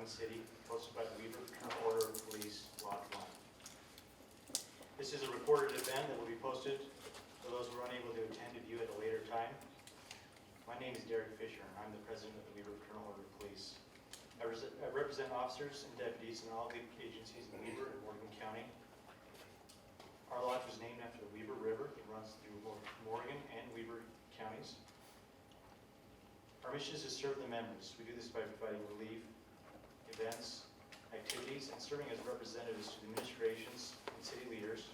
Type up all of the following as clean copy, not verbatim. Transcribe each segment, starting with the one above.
Ogden City, posted by the Weaver Fraternal Order of Police, Lodge 1. This is a recorded event that will be posted for those who are unable to attend to view at a later time. My name is Derek Fisher, and I'm the president of the Weaver Fraternal Order of Police. I represent officers and deputies in all the agencies in Weaver and Morgan County. Our lodge was named after the Weaver River that runs through Morgan and Weaver counties. Our mission is to serve the members. We do this by providing relief, events, activities, and serving as representatives to the administrations and city leaders.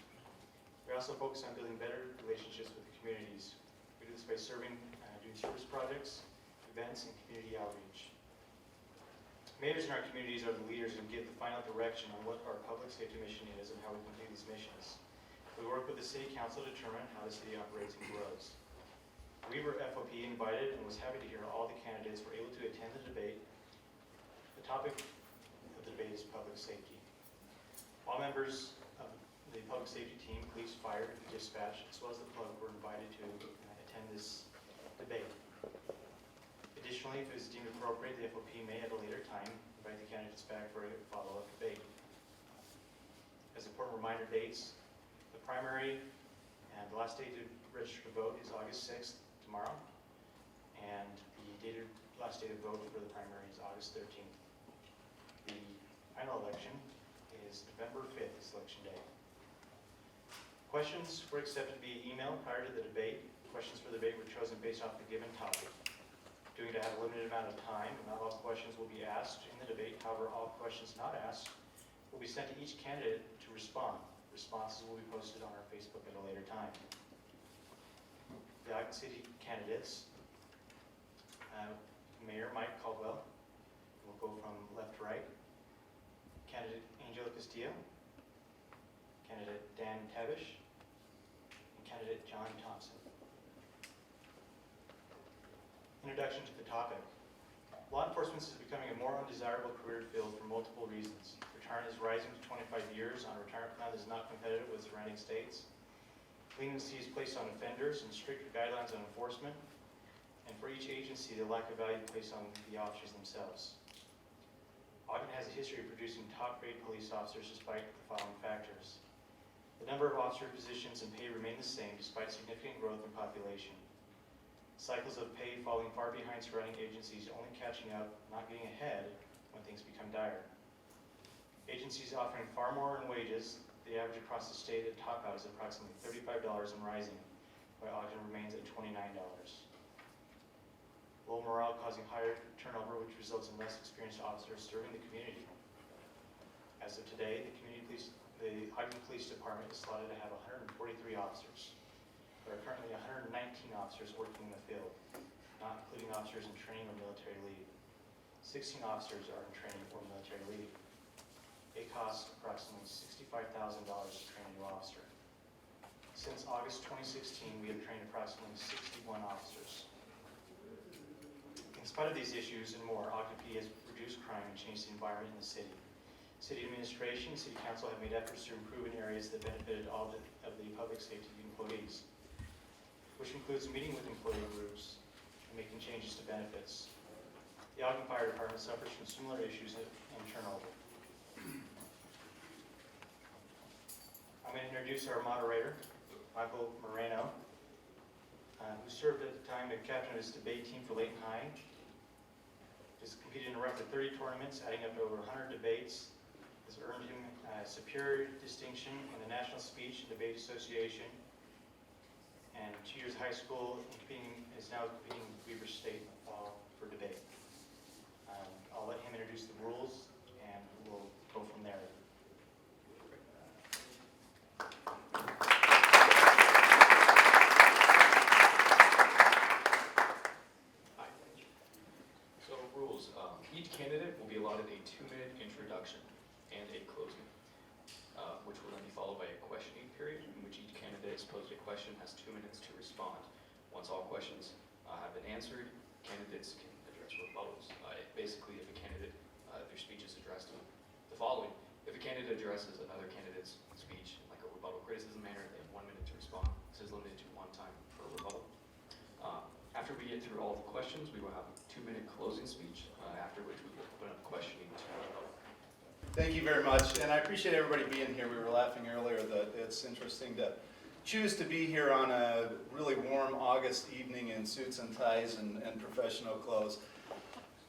We also focus on building better relationships with the communities. We do this by serving, doing service projects, events, and community outreach. Mayors in our communities are the leaders and give the final direction on what our public safety mission is and how we complete these missions. We work with the city council to determine how the city operates and grows. Weaver FOP invited and was happy to hear all the candidates were able to attend the debate. The topic of the debate is public safety. All members of the public safety team, police, fire, dispatch, as well as the public were invited to attend this debate. Additionally, if it is deemed appropriate, the FOP may at a later time invite the candidates back for a follow-up debate. As important reminder dates, the primary and the last day to register to vote is August 6th, tomorrow, and the last day to vote for the primary is August 13th. The final election is November 5th, is election day. Questions were accepted via email prior to the debate. Questions for the debate were chosen based off the given topic. Due to have a limited amount of time, not all questions will be asked in the debate. However, all questions not asked will be sent to each candidate to respond. Responses will be posted on our Facebook at a later time. The Ogden City candidates, Mayor Mike Caldwell, will go from left to right. Candidate Angela Castillo, candidate Dan Tabish, and candidate John Thompson. Introduction to the topic. Law enforcement is becoming a more undesirable career field for multiple reasons. Retirement is rising to 25 years on a retirement plan that is not competitive with surrounding states. Leniency is placed on offenders and stricter guidelines on enforcement. And for each agency, the lack of value placed on the officers themselves. Ogden has a history of producing top-grade police officers despite the following factors. The number of officer positions and pay remain the same despite significant growth in population. Cycles of pay falling far behind surrounding agencies, only catching up, not getting ahead when things become dire. Agencies offering far more in wages, the average across the state at top out is approximately $35 and rising, while Ogden remains at $29. Low morale causing higher turnover, which results in less experienced officers serving the community. As of today, the Ogden Police Department is slotted to have 143 officers. There are currently 119 officers working in the field, not including officers in training or military leave. 16 officers are in training or military leave. It costs approximately $65,000 to train a new officer. Since August 2016, we have trained approximately 61 officers. In spite of these issues and more, Ogden PD has reduced crime and changed the environment in the city. City administration and city council have made efforts to improve in areas that benefited all of the public safety employees, which includes meeting with employee groups and making changes to benefits. The Ogden Fire Department suffers from similar issues and turnover. I'm going to introduce our moderator, Michael Moreno, who served at the time as captain of his debate team for Layton High. Has competed in roughly 30 tournaments, adding up to over 100 debates. Has earned him superior distinction in the National Speech and Debate Association, and 2 years high school, is now competing with Weaver State for debate. I'll let him introduce the rules, and we'll go from there. Hi. So rules. Each candidate will be allotted a 2-minute introduction and a closing, which will then be followed by a questioning period in which each candidate is posed a question, has 2 minutes to respond. Once all questions have been answered, candidates can address rebuttals. Basically, if a candidate, their speech is addressed to the following. If a candidate addresses another candidate's speech, like a rebuttal criticism manner, they have 1 minute to respond. This is limited to 1 time per rebuttal. After After we get through all the questions, we will have a 2-minute closing speech, after which we will open up questioning to the public. Thank you very much, and I appreciate everybody being here. We were laughing earlier that it's interesting to choose to be here on a really warm August evening in suits and ties and professional clothes.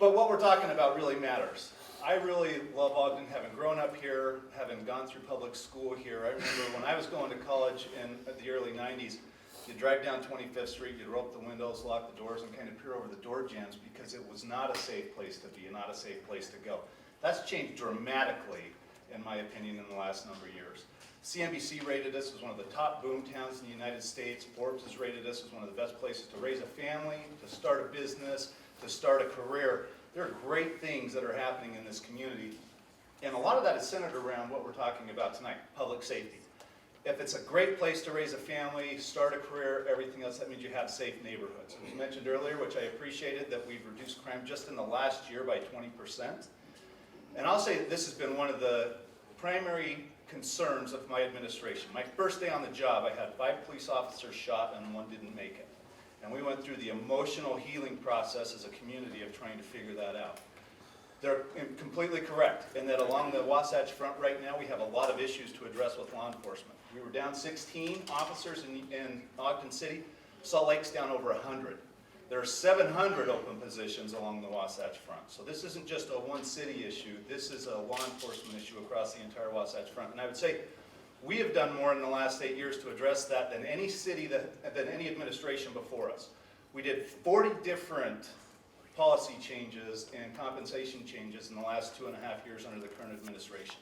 But what we're talking about really matters. I really love Ogden, having grown up here, having gone through public school here. I remember when I was going to college in the early 90s, you'd drive down 25th Street, you'd roll up the windows, lock the doors, and kind of peer over the door jambs because it was not a safe place to be and not a safe place to go. That's changed dramatically, in my opinion, in the last number of years. CNBC rated us as one of the top boom towns in the United States. Forbes has rated us as one of the best places to raise a family, to start a business, to start a career. There are great things that are happening in this community, and a lot of that is centered around what we're talking about tonight, public safety. If it's a great place to raise a family, start a career, everything else, that means you have safe neighborhoods. It was mentioned earlier, which I appreciated, that we've reduced crime just in the last year by 20%. And I'll say that this has been one of the primary concerns of my administration. My first day on the job, I had 5 police officers shot and 1 didn't make it. And we went through the emotional healing process as a community of trying to figure that out. They're completely correct in that along the Wasatch Front right now, we have a lot of issues to address with law enforcement. We were down 16 officers in Ogden City. Salt Lake's down over 100. There are 700 open positions along the Wasatch Front. So this isn't just a one city issue. This is a law enforcement issue across the entire Wasatch Front. And I would say we have done more in the last 8 years to address that than any city, than any administration before us. We did 40 different policy changes and compensation changes in the last 2.5 years under the current administration.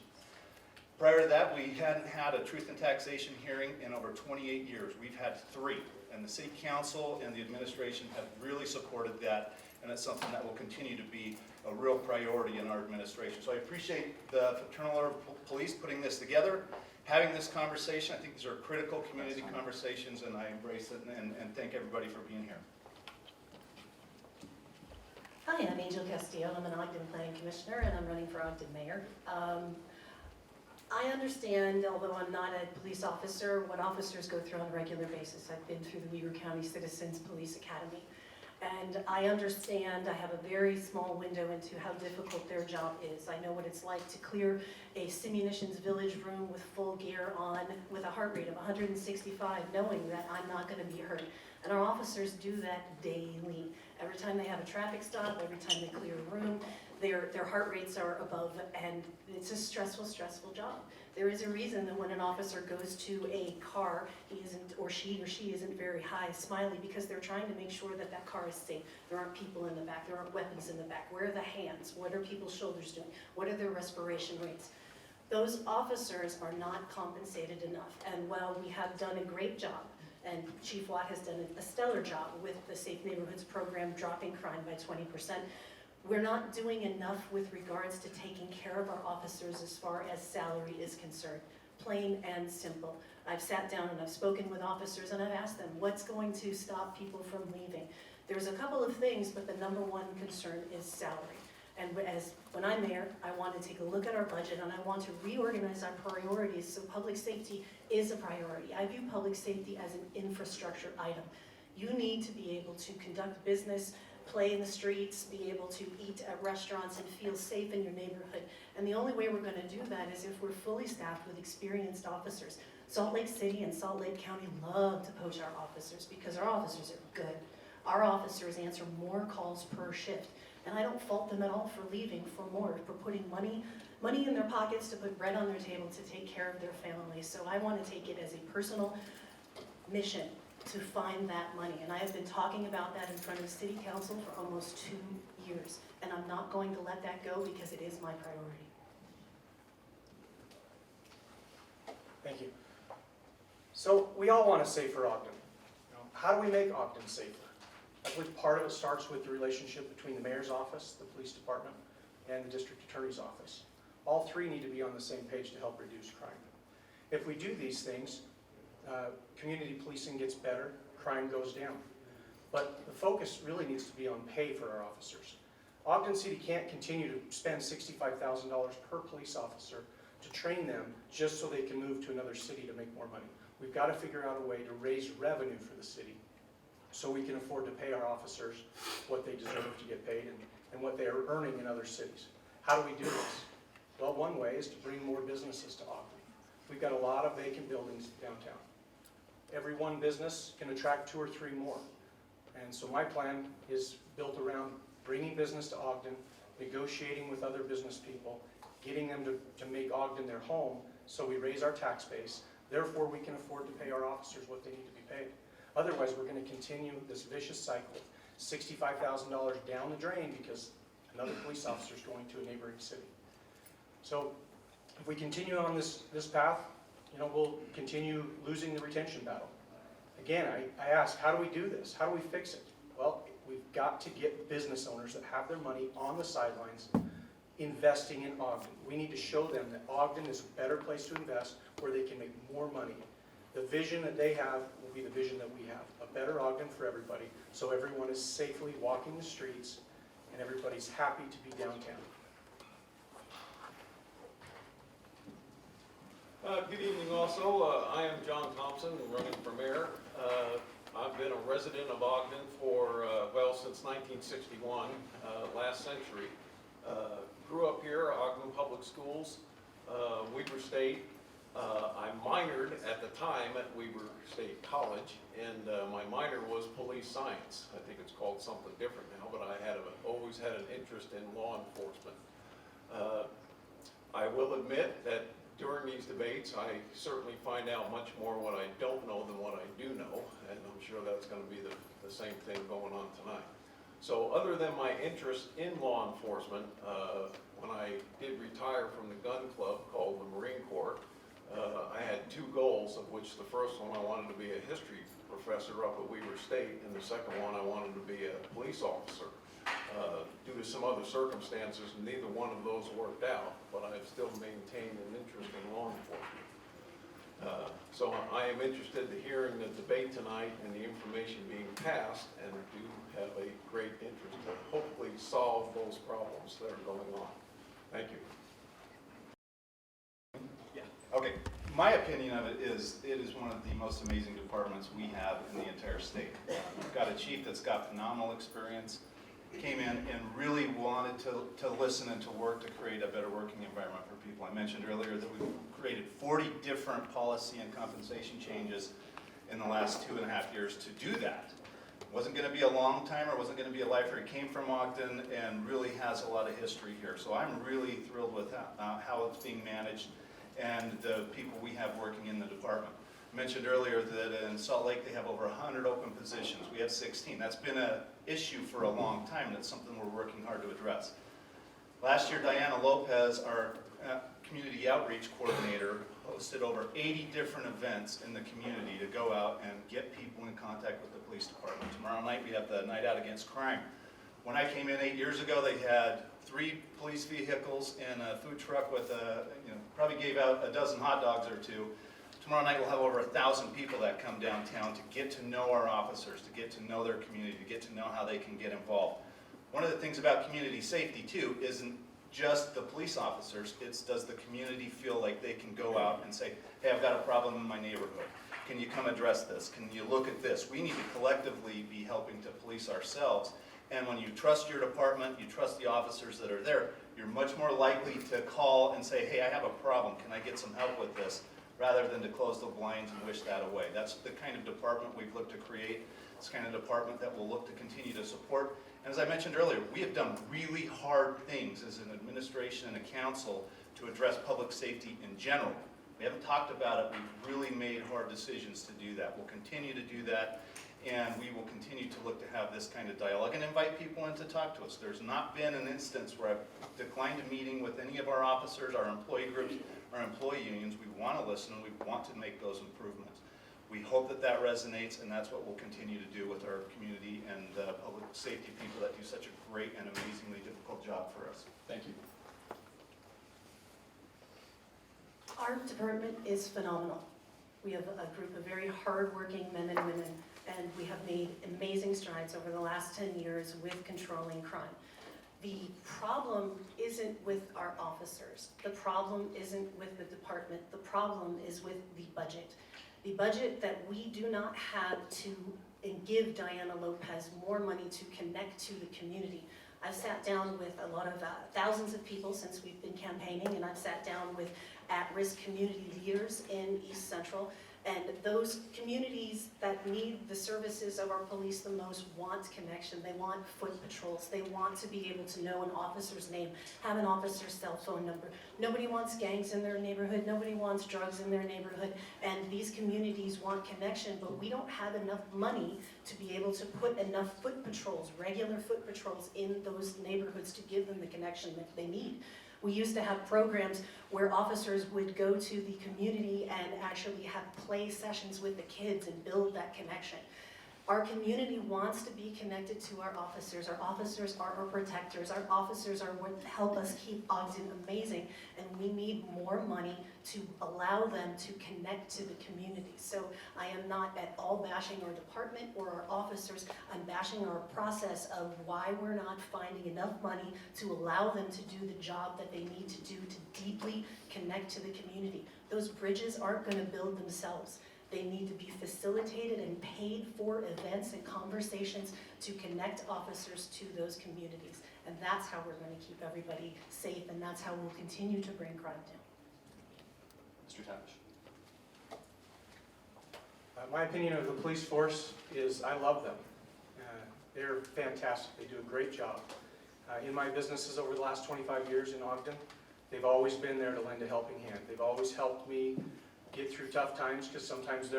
Prior to that, we hadn't had a truth and taxation hearing in over 28 years. We've had 3, and the city council and the administration have really supported that, and it's something that will continue to be a real priority in our administration. So I appreciate the Fraternal Order Police putting this together, having this conversation. I think these are critical community conversations, and I embrace it, and thank everybody for being here. Hi, I'm Angel Castillo. I'm an Ogden Planning Commissioner, and I'm running for Ogden Mayor. I understand, although I'm not a police officer, what officers go through on a regular basis. I've been through the Weaver County Citizens Police Academy, and I understand I have a very small window into how difficult their job is. I know what it's like to clear a Simunitions Village room with full gear on, with a heart rate of 165, knowing that I'm not going to be hurt. And our officers do that daily. Every time they have a traffic stop, every time they clear a room, their heart rates are above, and it's a stressful, stressful job. There is a reason that when an officer goes to a car, he isn't, or she isn't very high smiley, because they're trying to make sure that that car is safe. There aren't people in the back, there aren't weapons in the back. Where are the hands? What are people's shoulders doing? What are their respiration rates? Those officers are not compensated enough, and while we have done a great job, and Chief Watt has done a stellar job with the Safe Neighborhoods program, dropping crime by 20%. We're not doing enough with regards to taking care of our officers as far as salary is concerned, plain and simple. I've sat down and I've spoken with officers and I've asked them, what's going to stop people from leaving? There's a couple of things, but the number one concern is salary. And when I'm mayor, I want to take a look at our budget and I want to reorganize our priorities so public safety is a priority. I view public safety as an infrastructure item. You need to be able to conduct business, play in the streets, be able to eat at restaurants and feel safe in your neighborhood. And the only way we're going to do that is if we're fully staffed with experienced officers. Salt Lake City and Salt Lake County love to poach our officers because our officers are good. Our officers answer more calls per shift. And I don't fault them at all for leaving for more, for putting money in their pockets to put bread on their table to take care of their families. So I want to take it as a personal mission to find that money. And I have been talking about that in front of City Council for almost 2 years. And I'm not going to let that go because it is my priority. Thank you. So we all want a safer Ogden. How do we make Ogden safer? I believe part of it starts with the relationship between the mayor's office, the police department, and the district attorney's office. All 3 need to be on the same page to help reduce crime. If we do these things, community policing gets better, crime goes down. But the focus really needs to be on pay for our officers. Ogden City can't continue to spend $65,000 per police officer to train them just so they can move to another city to make more money. We've got to figure out a way to raise revenue for the city so we can afford to pay our officers what they deserve to get paid and what they are earning in other cities. How do we do this? Well, one way is to bring more businesses to Ogden. We've got a lot of vacant buildings downtown. Every one business can attract 2 or 3 more. And so my plan is built around bringing business to Ogden, negotiating with other business people, getting them to make Ogden their home, so we raise our tax base. Therefore, we can afford to pay our officers what they need to be paid. Otherwise, we're going to continue this vicious cycle, $65,000 down the drain because another police officer is going to a neighboring city. So if we continue on this path, we'll continue losing the retention battle. Again, I ask, how do we do this? How do we fix it? Well, we've got to get business owners that have their money on the sidelines investing in Ogden. We need to show them that Ogden is a better place to invest where they can make more money. The vision that they have will be the vision that we have. A better Ogden for everybody, so everyone is safely walking the streets and everybody's happy to be downtown. Good evening also. I am John Thompson, running for mayor. I've been a resident of Ogden for, since 1961, last century. Grew up here, Ogden Public Schools, Weber State. I minored at the time at Weber State College, and my minor was police science. I think it's called something different now, but I always had an interest in law enforcement. I will admit that during these debates, I certainly find out much more what I don't know than what I do know, and I'm sure that's going to be the same thing going on tonight. So other than my interest in law enforcement, when I did retire from the gun club called the Marine Corps, I had 2 goals, of which the first one I wanted to be a history professor up at Weber State, and the second one I wanted to be a police officer. Due to some other circumstances, neither one of those worked out, but I've still maintained an interest in law enforcement. So I am interested in hearing the debate tonight and the information being passed, and do have a great interest to hopefully solve those problems that are going on. Thank you. Okay, my opinion of it is one of the most amazing departments we have in the entire state. We've got a chief that's got phenomenal experience, came in and really wanted to listen and to work to create a better working environment for people. I mentioned earlier that we've created 40 different policy and compensation changes in the last 2.5 years to do that. It wasn't going to be a long timer, it wasn't going to be a lifer. It came from Ogden and really has a lot of history here. So I'm really thrilled with how it's being managed and the people we have working in the department. I mentioned earlier that in Salt Lake they have over 100 open positions. We have 16. That's been an issue for a long time, and it's something we're working hard to address. Last year, Diana Lopez, our community outreach coordinator, hosted over 80 different events in the community to go out and get people in contact with the police department. Tomorrow night we have the Night Out Against Crime. When I came in 8 years ago, they had 3 police vehicles and a food truck with probably gave out a dozen hot dogs or 2. Tomorrow night we'll have over 1,000 people that come downtown to get to know our officers, to get to know their community, to get to know how they can get involved. One of the things about community safety too isn't just the police officers, it's does the community feel like they can go out and say, hey, I've got a problem in my neighborhood. Can you come address this? Can you look at this? We need to collectively be helping to police ourselves. And when you trust your department, you trust the officers that are there, you're much more likely to call and say, hey, I have a problem. Can I get some help with this? Rather than to close the blinds and wish that away. That's the kind of department we've looked to create. It's the kind of department that we'll look to continue to support. And as I mentioned earlier, we have done really hard things as an administration and a council to address public safety in general. We haven't talked about it. We've really made hard decisions to do that. We'll continue to do that, and we will continue to look to have this kind of dialogue and invite people in to talk to us. There's not been an instance where I've declined a meeting with any of our officers, our employee groups, our employee unions. We want to listen and we want to make those improvements. We hope that that resonates, and that's what we'll continue to do with our community and public safety people that do such a great and amazingly difficult job for us. Thank you. Our department is phenomenal. We have a group of very hardworking men and women, and we have made amazing strides over the last 10 years with controlling crime. The problem isn't with our officers. The problem isn't with the department. The problem is with the budget. The budget that we do not have to and give Diana Lopez more money to connect to the community. I've sat down with a lot of thousands of people since we've been campaigning, and I've sat down with at-risk community leaders in East Central. And those communities that need the services of our police the most want connection. They want foot patrols. They want to be able to know an officer's name, have an officer's cell phone number. Nobody wants gangs in their neighborhood. Nobody wants drugs in their neighborhood. And these communities want connection, but we don't have enough money to be able to put enough foot patrols, regular foot patrols in those neighborhoods to give them the connection that they need. We used to have programs where officers would go to the community and actually have play sessions with the kids and build that connection. Our community wants to be connected to our officers. Our officers are our protectors. Our officers are what help us keep Ogden amazing, and we need more money to allow them to connect to the community. So I am not at all bashing our department or our officers. I'm bashing our process of why we're not finding enough money to allow them to do the job that they need to do to deeply connect to the community. Those bridges aren't going to build themselves. They need to be facilitated and paid for events and conversations to connect officers to those communities. And that's how we're going to keep everybody safe, and that's how we'll continue to bring crime down. Mr. Tavish. My opinion of the police force is I love them. They're fantastic. They do a great job. In my businesses over the last 25 years in Ogden, they've always been there to lend a helping hand. They've always helped me get through tough times, because sometimes you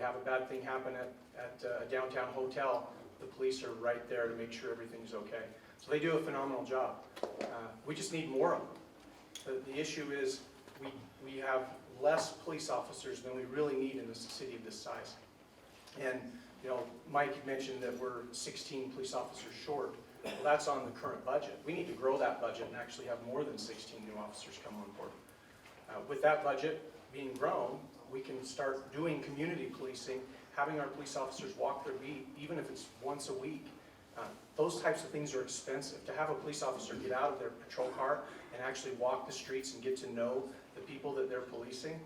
have a bad thing happen at a downtown hotel, the police are right there to make sure everything's okay. So they do a phenomenal job. We just need more of them. The issue is we have less police officers than we really need in a city of this size. And Mike mentioned that we're 16 police officers short. Well, that's on the current budget. We need to grow that budget and actually have more than 16 new officers come on board. With that budget being grown, we can start doing community policing, having our police officers walk their beat, even if it's once a week. Those types of things are expensive. To have a police officer get out of their patrol car and actually walk the streets and get to know the people that they're policing,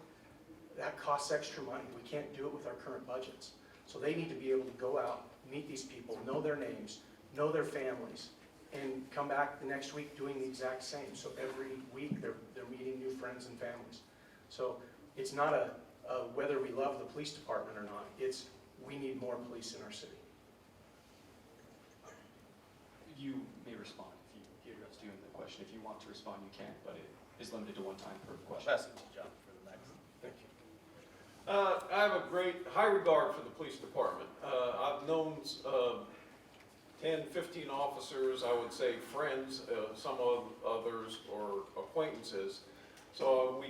that costs extra money. We can't do it with our current budgets. So they need to be able to go out, meet these people, know their names, know their families, and come back the next week doing the exact same. So every week they're meeting new friends and families. So it's not a whether we love the police department or not, it's we need more police in our city. You may respond if he addressed you in the question. If you want to respond, you can, but it is limited to one time per question. Pass it to John for the next. Thank you. I have a great high regard for the police department. I've known 10, 15 officers, I would say friends, some of others or acquaintances. So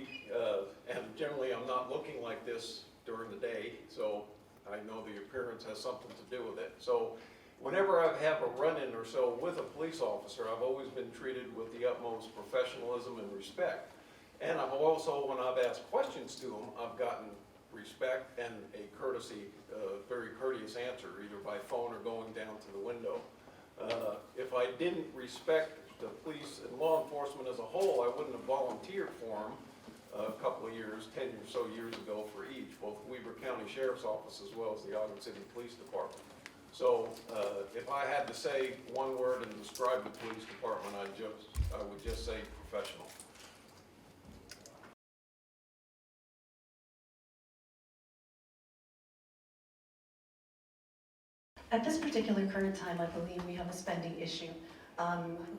and generally I'm not looking like this during the day, so I know the appearance has something to do with it. So whenever I have a run-in or so with a police officer, I've always been treated with the utmost professionalism and respect. And I've also, when I've asked questions to them, I've gotten respect and a courtesy, very courteous answer, either by phone or going down to the window. If I didn't respect the police and law enforcement as a whole, I wouldn't have volunteered for them a couple of years, 10 or so years ago for each, both Weber County Sheriff's Office as well as the Ogden City Police Department. So if I had to say one word and describe the police department, I would just say professional. At this particular current time, I believe we have a spending issue.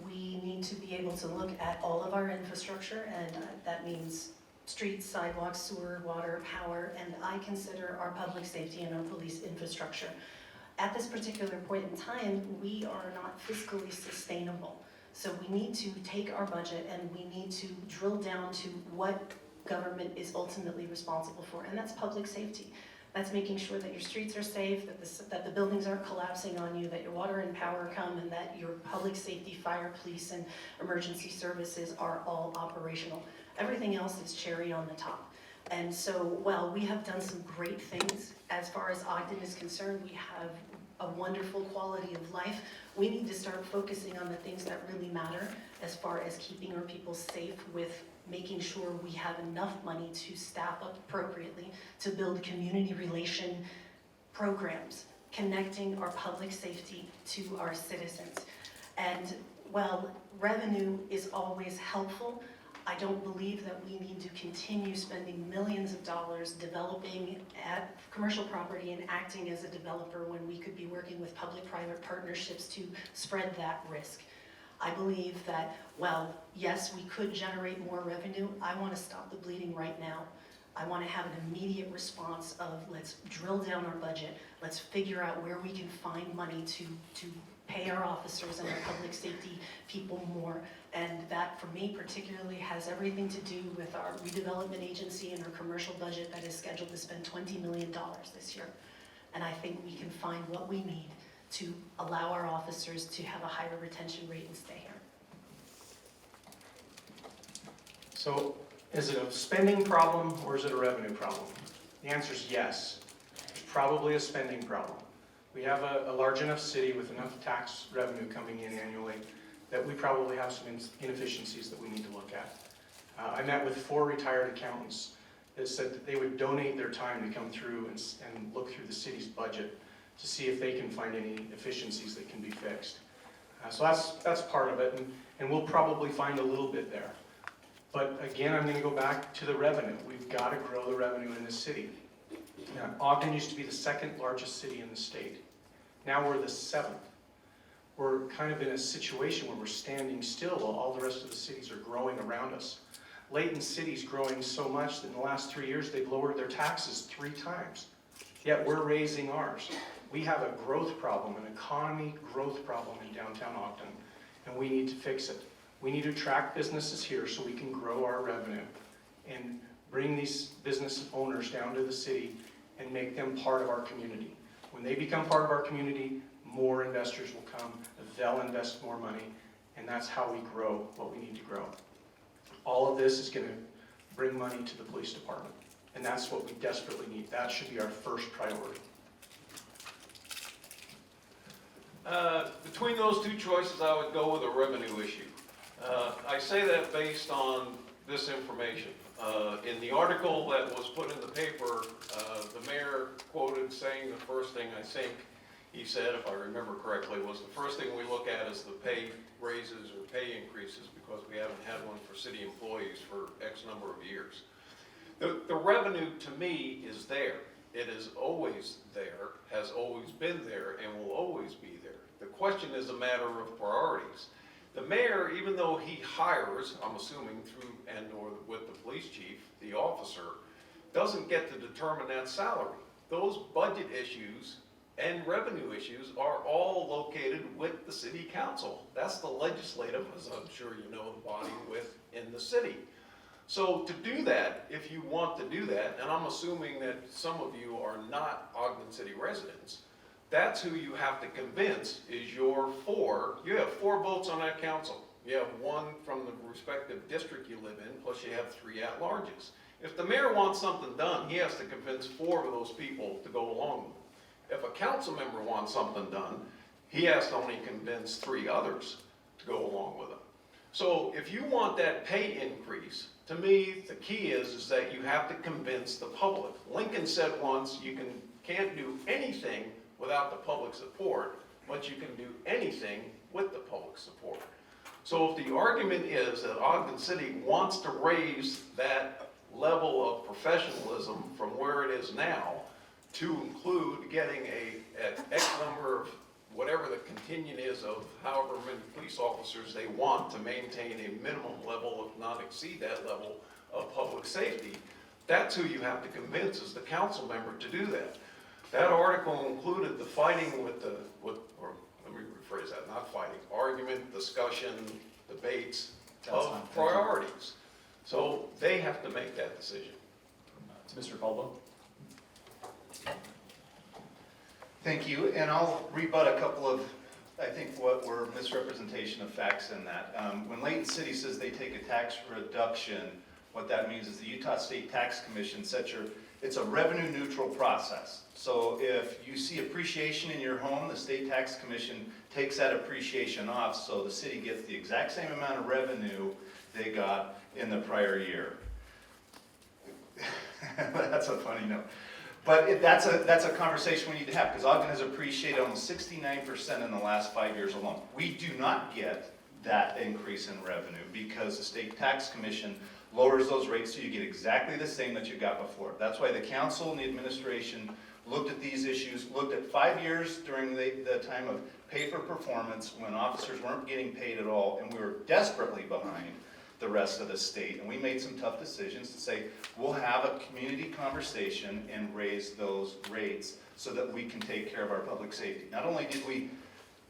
We need to be able to look at all of our infrastructure, and that means streets, sidewalks, sewer, water, power, and I consider our public safety and our police infrastructure. At this particular point in time, we are not fiscally sustainable. So we need to take our budget and we need to drill down to what government is ultimately responsible for, and that's public safety. That's making sure that your streets are safe, that the buildings aren't collapsing on you, that your water and power come, and that your public safety, fire, police, and emergency services are all operational. Everything else is cherry on the top. And so while we have done some great things, as far as Ogden is concerned, we have a wonderful quality of life. We need to start focusing on the things that really matter as far as keeping our people safe, with making sure we have enough money to staff up appropriately, to build community relation programs connecting our public safety to our citizens. And while revenue is always helpful, I don't believe that we need to continue spending millions of dollars developing at commercial property and acting as a developer when we could be working with public-private partnerships to spread that risk. I believe that, well, yes, we could generate more revenue. I want to stop the bleeding right now. I want to have an immediate response of let's drill down our budget. Let's figure out where we can find money to pay our officers and our public safety people more. And that, for me particularly, has everything to do with our redevelopment agency and our commercial budget that is scheduled to spend $20 million this year. And I think we can find what we need to allow our officers to have a higher retention rate and stay here. So is it a spending problem or is it a revenue problem? The answer is yes. It's probably a spending problem. We have a large enough city with enough tax revenue coming in annually that we probably have some inefficiencies that we need to look at. I met with 4 retired accountants that said that they would donate their time to come through and look through the city's budget to see if they can find any efficiencies that can be fixed. So that's part of it, and we'll probably find a little bit there. But again, I'm going to go back to the revenue. We've got to grow the revenue in this city. Now, Ogden used to be the 2nd largest city in the state. Now we're the 7th. We're kind of in a situation where we're standing still while all the rest of the cities are growing around us. Layton City's growing so much that in the last 3 years they've lowered their taxes 3 times. Yet we're raising ours. We have a growth problem, an economy growth problem in downtown Ogden, and we need to fix it. We need to attract businesses here so we can grow our revenue and bring these business owners down to the city and make them part of our community. When they become part of our community, more investors will come, they'll invest more money, and that's how we grow what we need to grow. All of this is going to bring money to the police department, and that's what we desperately need. That should be our first priority. Between those 2 choices, I would go with a revenue issue. I say that based on this information. In the article that was put in the paper, the mayor quoted saying the first thing I think he said, if I remember correctly, was the first thing we look at is the pay raises or pay increases because we haven't had one for city employees for X number of years. The revenue to me is there. It is always there, has always been there, and will always be there. The question is a matter of priorities. The mayor, even though he hires, I'm assuming through and or with the police chief, the officer, doesn't get to determine that salary. Those budget issues and revenue issues are all located with the city council. That's the legislative, as I'm sure you know, the body within the city. So to do that, if you want to do that, and I'm assuming that some of you are not Ogden City residents, that's who you have to convince is your 4. You have 4 votes on that council. You have 1 from the respective district you live in, plus you have 3 at-larges. If the mayor wants something done, he has to convince 4 of those people to go along with it. If a council member wants something done, he has to only convince 3 others to go along with it. So if you want that pay increase, to me, the key is that you have to convince the public. Lincoln said once, you can't do anything without the public support, but you can do anything with the public support. So if the argument is that Ogden City wants to raise that level of professionalism from where it is now to include getting an X number of whatever the contingent is of however many police officers they want to maintain a minimum level, if not exceed that level of public safety, that's who you have to convince as the council member to do that. That article included the fighting with or let me rephrase that, not fighting, argument, discussion, debates of priorities. So they have to make that decision. To Mr. Caldwell. Thank you, and I'll rebut a couple of, I think, what were misrepresentation of facts in that. When Layton City says they take a tax reduction, what that means is the Utah State Tax Commission it's a revenue neutral process. So if you see appreciation in your home, the State Tax Commission takes that appreciation off, so the city gets the exact same amount of revenue they got in the prior year. That's a funny note. But that's a conversation we need to have, because Ogden has appreciated almost 69% in the last 5 years alone. We do not get that increase in revenue because the state tax commission lowers those rates so you get exactly the same that you got before. That's why the council and the administration looked at these issues, looked at 5 years during the time of pay for performance when officers weren't getting paid at all, and we were desperately behind the rest of the state. And we made some tough decisions to say, we'll have a community conversation and raise those rates so that we can take care of our public safety. Not only did we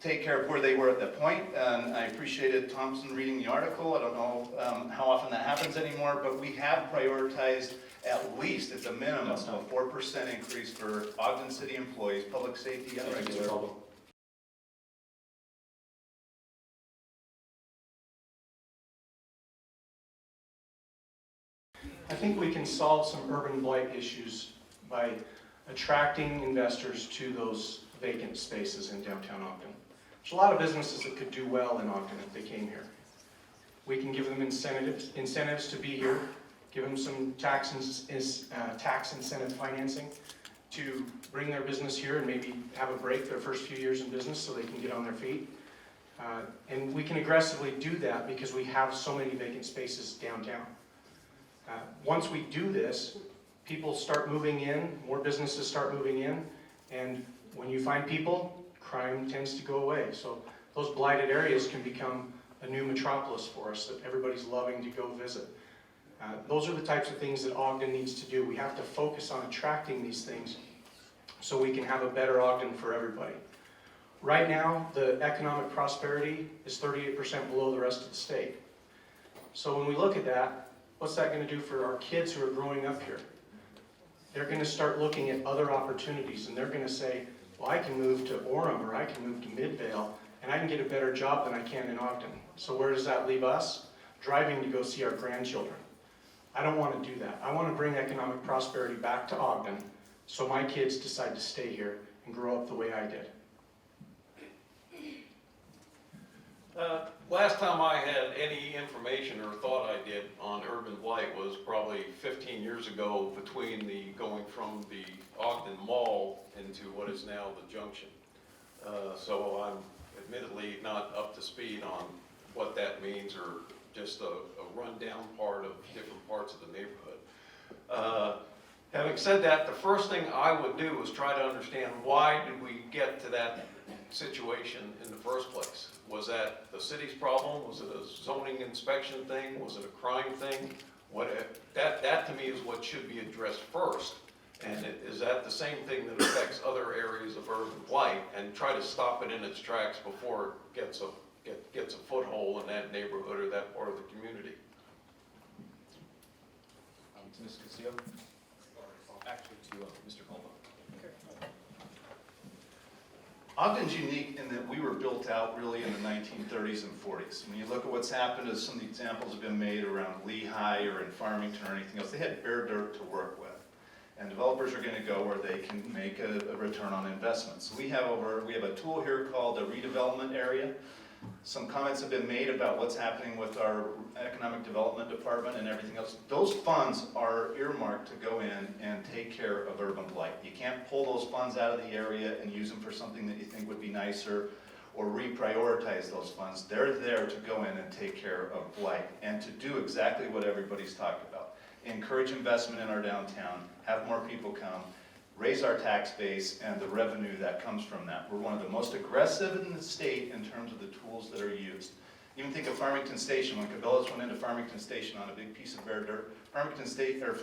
take care of where they were at that point, and I appreciated Thompson reading the article. I don't know how often that happens anymore, but we have prioritized at least, it's a minimum of a 4% increase for Ogden City employees, public safety and Thank you, Mr. regular. Caldwell. I think we can solve some urban blight issues by attracting investors to those vacant spaces in downtown Ogden. There's a lot of businesses that could do well in Ogden if they came here. We can give them incentives to be here, give them some tax incentive financing to bring their business here and maybe have a break their first few years in business so they can get on their feet. And we can aggressively do that because we have so many vacant spaces downtown. Once we do this, people start moving in, more businesses start moving in, and when you find people, crime tends to go away. So those blighted areas can become a new metropolis for us that everybody's loving to go visit. Those are the types of things that Ogden needs to do. We have to focus on attracting these things so we can have a better Ogden for everybody. Right now, the economic prosperity is 38% below the rest of the state. So when we look at that, what's that going to do for our kids who are growing up here? They're going to start looking at other opportunities, and they're going to say, well, I can move to Orem, or I can move to Midvale, and I can get a better job than I can in Ogden. So where does that leave us? Driving to go see our grandchildren. I don't want to do that. I want to bring economic prosperity back to Ogden so my kids decide to stay here and grow up the way I did. Last time I had any information or thought I did on urban blight was probably 15 years ago between going from the Ogden Mall into what is now the Junction. So I'm admittedly not up to speed on what that means or just a rundown part of different parts of the neighborhood. Having said that, the first thing I would do is try to understand why did we get to that situation in the first place. Was that the city's problem? Was it a zoning inspection thing? Was it a crime thing? That to me is what should be addressed first. And is that the same thing that affects other areas of urban blight, and try to stop it in its tracks before it gets a foothold in that neighborhood or that part of the community? To Ms. Castillo? Actually, to Mr. Caldwell. Ogden's unique in that we were built out really in the 1930s and 40s. When you look at what's happened, as some of the examples have been made around Lehigh or in Farmington or anything else, they had bare dirt to work with. And developers are going to go where they can make a return on investment. So we have a tool here called a redevelopment area. Some comments have been made about what's happening with our economic development department and everything else. Those funds are earmarked to go in and take care of urban blight. You can't pull those funds out of the area and use them for something that you think would be nicer or reprioritize those funds. They're there to go in and take care of blight and to do exactly what everybody's talked about. Encourage investment in our downtown, have more people come, raise our tax base and the revenue that comes from that. We're one of the most aggressive in the state in terms of the tools that are used. Even think of Farmington Station. When Cabela's went into Farmington Station on a big piece of bare dirt, the city of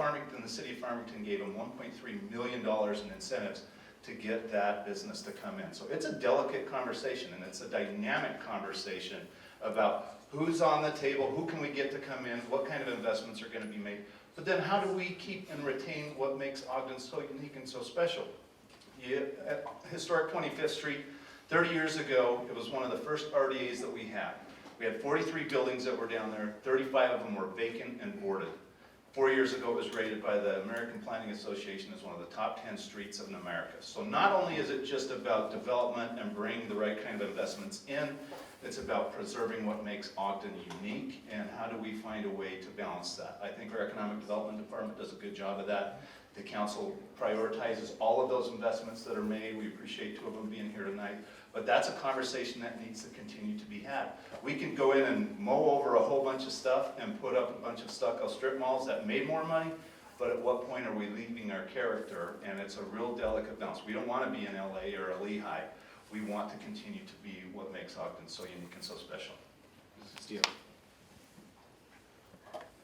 Farmington gave them $1.3 million in incentives to get that business to come in. So it's a delicate conversation, and it's a dynamic conversation about who's on the table, who can we get to come in, what kind of investments are going to be made. But then how do we keep and retain what makes Ogden so unique and so special? At historic 25th Street, 30 years ago, it was one of the first RDAs that we had. We had 43 buildings that were down there, 35 of them were vacant and boarded. 4 years ago, it was rated by the American Planning Association as one of the top 10 streets in America. So not only is it just about development and bringing the right kind of investments in, it's about preserving what makes Ogden unique, and how do we find a way to balance that. I think our economic development department does a good job of that. The council prioritizes all of those investments that are made. We appreciate 2 of them being here tonight. But that's a conversation that needs to continue to be had. We can go in and mow over a whole bunch of stuff and put up a bunch of stucco strip malls that made more money, but at what point are we leaving our character? And it's a real delicate balance. We don't want to be in LA or a Lehigh. We want to continue to be what makes Ogden so unique and so special. Mrs. Steele.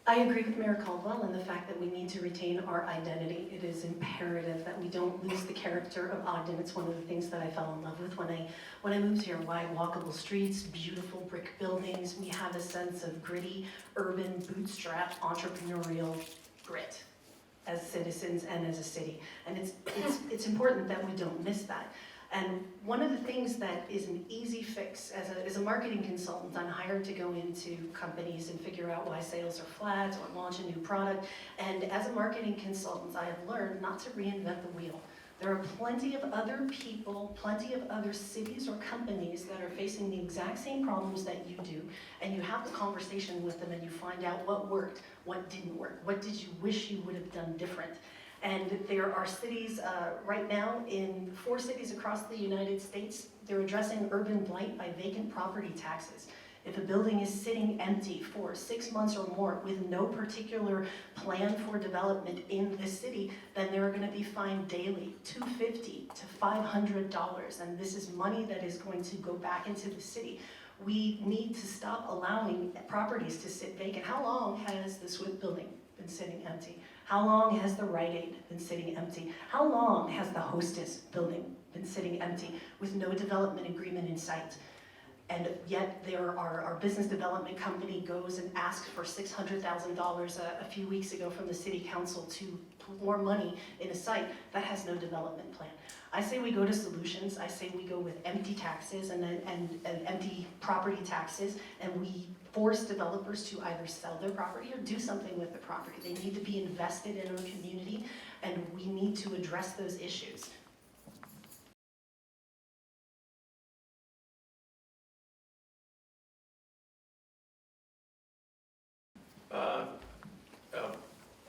I agree with Mayor Caldwell in the fact that we need to retain our identity. It is imperative that we don't lose the character of Ogden. It's one of the things that I fell in love with when I moved here. Wide walkable streets, beautiful brick buildings. We have a sense of gritty, urban, bootstrap, entrepreneurial grit as citizens and as a city. And it's important that we don't miss that. And one of the things that is an easy fix, as a marketing consultant, I'm hired to go into companies and figure out why sales are flat or launch a new product. And as a marketing consultant, I have learned not to reinvent the wheel. There are plenty of other people, plenty of other cities or companies that are facing the exact same problems that you do, and you have the conversation with them and you find out what worked, what didn't work, what did you wish you would have done different. And there are cities right now in 4 cities across the United States, they're addressing urban blight by vacant property taxes. If a building is sitting empty for 6 months or more with no particular plan for development in the city, then they're going to be fined daily $250 to $500. And this is money that is going to go back into the city. We need to stop allowing properties to sit vacant. How long has the Swift building been sitting empty? How long has the Rite Aid been sitting empty? How long has the Hostess building been sitting empty with no development agreement in sight? And yet our business development company goes and asks for $600,000 a few weeks ago from the city council to put more money in a site that has no development plan. I say we go to solutions. I say we go with empty taxes and empty property taxes, and we force developers to either sell their property or do something with the property. They need to be invested in our community, and we need to address those issues.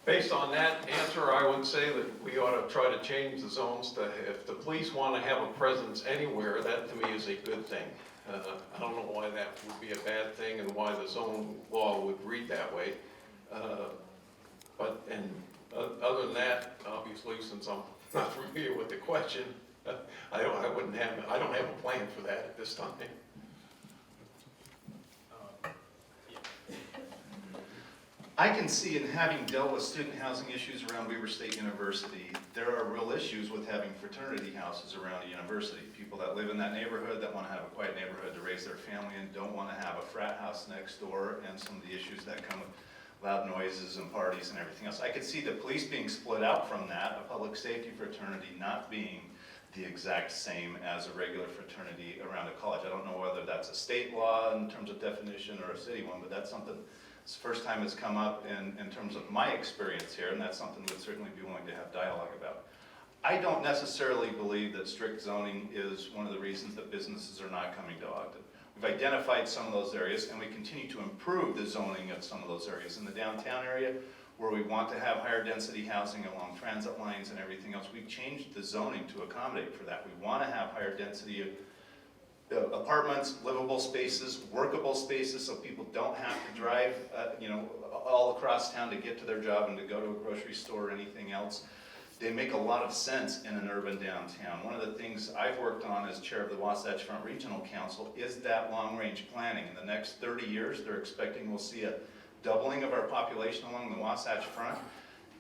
Based on that answer, I would say that we ought to try to change the zones to, if the police want to have a presence anywhere, that to me is a good thing. I don't know why that would be a bad thing and why the zone law would read that way. Other than that, obviously, since I'm not familiar with the question, I don't have a plan for that at this time. I can see, in having dealt with student housing issues around Weber State University, there are real issues with having fraternity houses around a university. People that live in that neighborhood, that want to have a quiet neighborhood to raise their family and don't want to have a frat house next door, and some of the issues that come with loud noises and parties and everything else. I could see the police being split out from that, a public safety fraternity not being the exact same as a regular fraternity around a college. I don't know whether that's a state law in terms of definition or a city one, but that's something. It's the first time it's come up in terms of my experience here, and that's something we'd certainly be willing to have dialogue about. I don't necessarily believe that strict zoning is one of the reasons that businesses are not coming to Ogden. We've identified some of those areas, and we continue to improve the zoning of some of those areas. In the downtown area, where we want to have higher density housing along transit lines and everything else, we've changed the zoning to accommodate for that. We want to have higher density apartments, livable spaces, workable spaces, so people don't have to drive, all across town to get to their job and to go to a grocery store or anything else. They make a lot of sense in an urban downtown. One of the things I've worked on as chair of the Wasatch Front Regional Council is that long-range planning. In the next 30 years, they're expecting we'll see a doubling of our population along the Wasatch Front.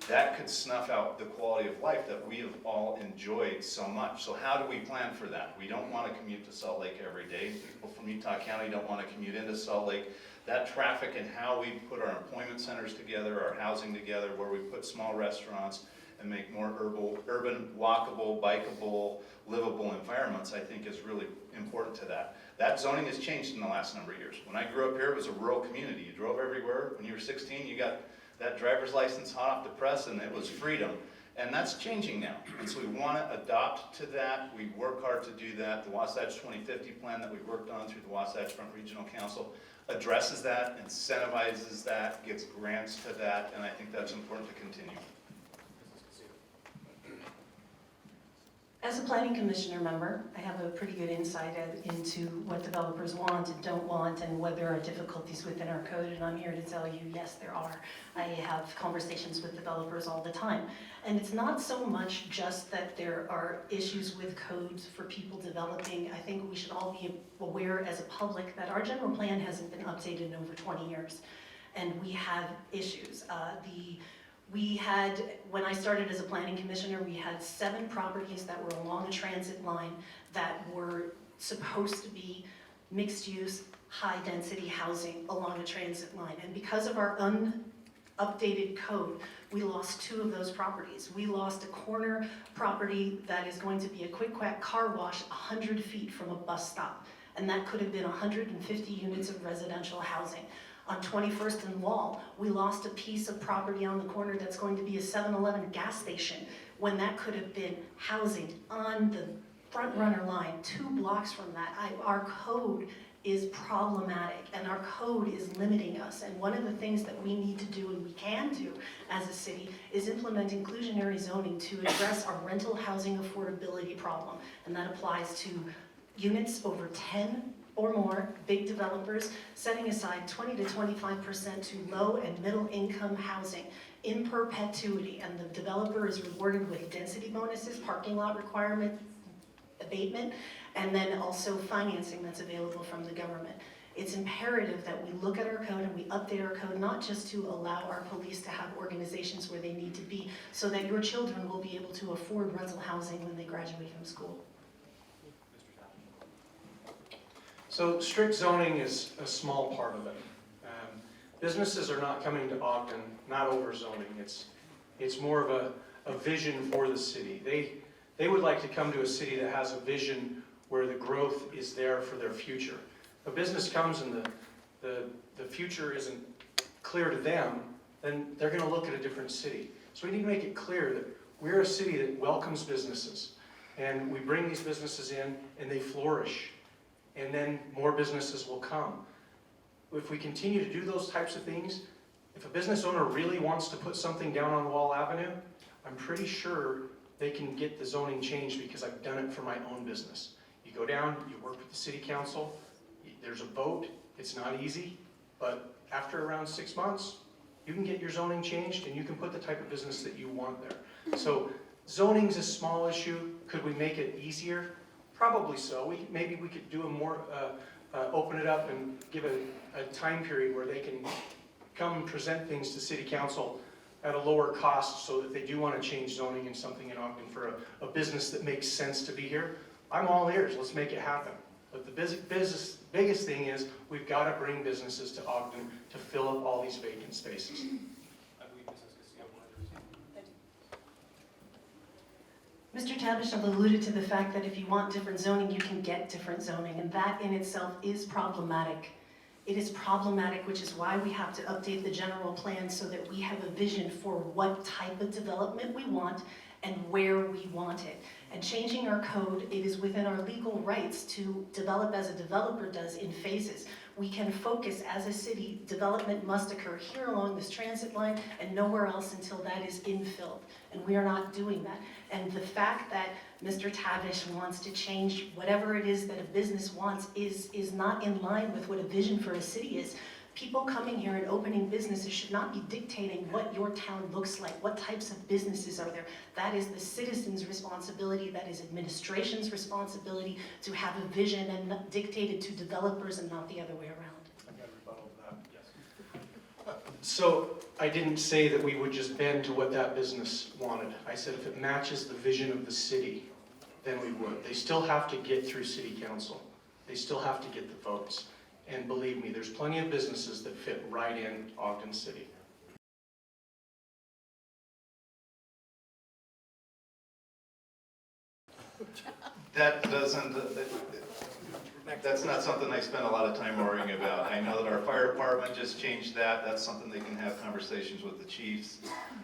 That could snuff out the quality of life that we have all enjoyed so much. So how do we plan for that? We don't want to commute to Salt Lake every day. People from Utah County don't want to commute into Salt Lake. That traffic and how we put our employment centers together, our housing together, where we put small restaurants and make more urban, walkable, bikeable, livable environments, I think is really important to that. That zoning has changed in the last number of years. When I grew up here, it was a rural community. You drove everywhere. When you were 16, you got that driver's license hot off the press, and it was freedom. And that's changing now. And so we want to adopt to that. We work hard to do that. The Wasatch 2050 plan that we worked on through the Wasatch Front Regional Council addresses that, incentivizes that, gives grants to that, and I think that's important to continue. As a planning commissioner member, I have a pretty good insight into what developers want and don't want and whether there are difficulties within our code, and I'm here to tell you, yes, there are. I have conversations with developers all the time. And it's not so much just that there are issues with codes for people developing. I think we should all be aware as a public that our general plan hasn't been updated in over 20 years. And we have issues. When I started as a planning commissioner, we had 7 properties that were along a transit line that were supposed to be mixed-use, high-density housing along a transit line. And because of our unupdated code, we lost 2 of those properties. We lost a corner property that is going to be a quick quack car wash 100 feet from a bus stop. And that could have been 150 units of residential housing. On 21st and Wall, we lost a piece of property on the corner that's going to be a 7-Eleven gas station, when that could have been housing on the front runner line 2 blocks from that. Our code is problematic, and our code is limiting us. And one of the things that we need to do, and we can do as a city, is implement inclusionary zoning to address our rental housing affordability problem. And that applies to units over 10 or more, big developers, setting aside 20 to 25% to low and middle income housing in perpetuity. And the developer is rewarded with density bonuses, parking lot requirement abatement, and then also financing that's available from the government. It's imperative that we look at our code and we update our code, not just to allow our police to have organizations where they need to be, so that your children will be able to afford rental housing when they graduate from school. So strict zoning is a small part of it. Businesses are not coming to Ogden, not over zoning. It's more of a vision for the city. They would like to come to a city that has a vision where the growth is there for their future. If a business comes and the future isn't clear to them, then they're going to look at a different city. So we need to make it clear that we're a city that welcomes businesses, and we bring these businesses in and they flourish. And then more businesses will come. If we continue to do those types of things, if a business owner really wants to put something down on Wall Avenue, I'm pretty sure they can get the zoning changed, because I've done it for my own business. You go down, you work with the city council, there's a vote, it's not easy, but after around 6 months, you can get your zoning changed and you can put the type of business that you want there. So zoning's a small issue. Could we make it easier? Probably so. Maybe we could do a more, open it up and give a time period where they can come and present things to city council at a lower cost, so that they do want to change zoning in something in Ogden for a business that makes sense to be here. I'm all ears. Let's make it happen. But the biggest thing is we've got to bring businesses to Ogden to fill up all these vacant spaces. I believe Mrs. Castillo wanted to. Mr. Tabish have alluded to the fact that if you want different zoning, you can get different zoning, and that in itself is problematic. It is problematic, which is why we have to update the general plan so that we have a vision for what type of development we want and where we want it. And changing our code, it is within our legal rights to develop as a developer does in phases. We can focus as a city, development must occur here along this transit line and nowhere else until that is infilled. And we are not doing that. And the fact that Mr. Tavish wants to change whatever it is that a business wants is not in line with what a vision for a city is. People coming here and opening businesses should not be dictating what your town looks like, what types of businesses are there. That is the citizens' responsibility, that is administration's responsibility to have a vision and not dictate it to developers and not the other way around. I've got a rebuttal to that. Yes. So I didn't say that we would just bend to what that business wanted. I said if it matches the vision of the city, then we would. They still have to get through city council. They still have to get the votes. And believe me, there's plenty of businesses that fit right in Ogden City. That's not something I spend a lot of time worrying about. I know that our fire department just changed that. That's something they can have conversations with the chiefs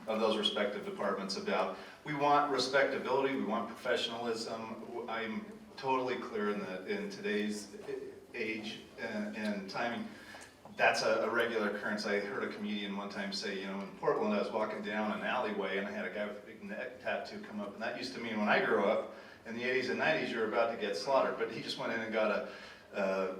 of those respective departments about. We want respectability, we want professionalism. I'm totally clear in today's age and timing, that's a regular occurrence. I heard a comedian one time say, in Portland I was walking down an alleyway and I had a guy with a big neck tattoo come up, and that used to mean when I grew up, in the 80s and 90s, you were about to get slaughtered. But he just went in and got a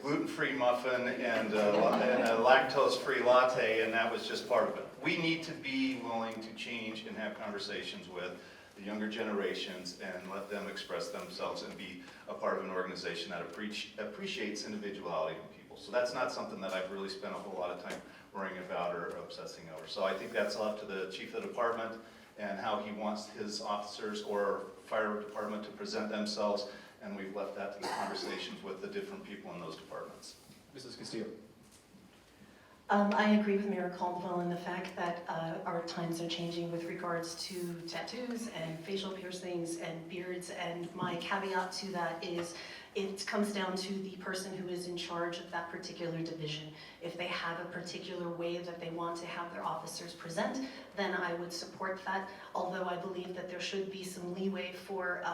gluten-free muffin and a lactose-free latte, and that was just part of it. We need to be willing to change and have conversations with the younger generations and let them express themselves and be a part of an organization that appreciates individuality in people. So that's not something that I've really spent a whole lot of time worrying about or obsessing over. So I think that's up to the chief of the department and how he wants his officers or fire department to present themselves, and we've left that to the conversations with the different people in those departments. Mrs. Castillo. I agree with Mayor Caldwell in the fact that our times are changing with regards to tattoos and facial piercings and beards, and my caveat to that is it comes down to the person who is in charge of that particular division. If they have a particular way that they want to have their officers present, then I would support that, although I believe that there should be some leeway for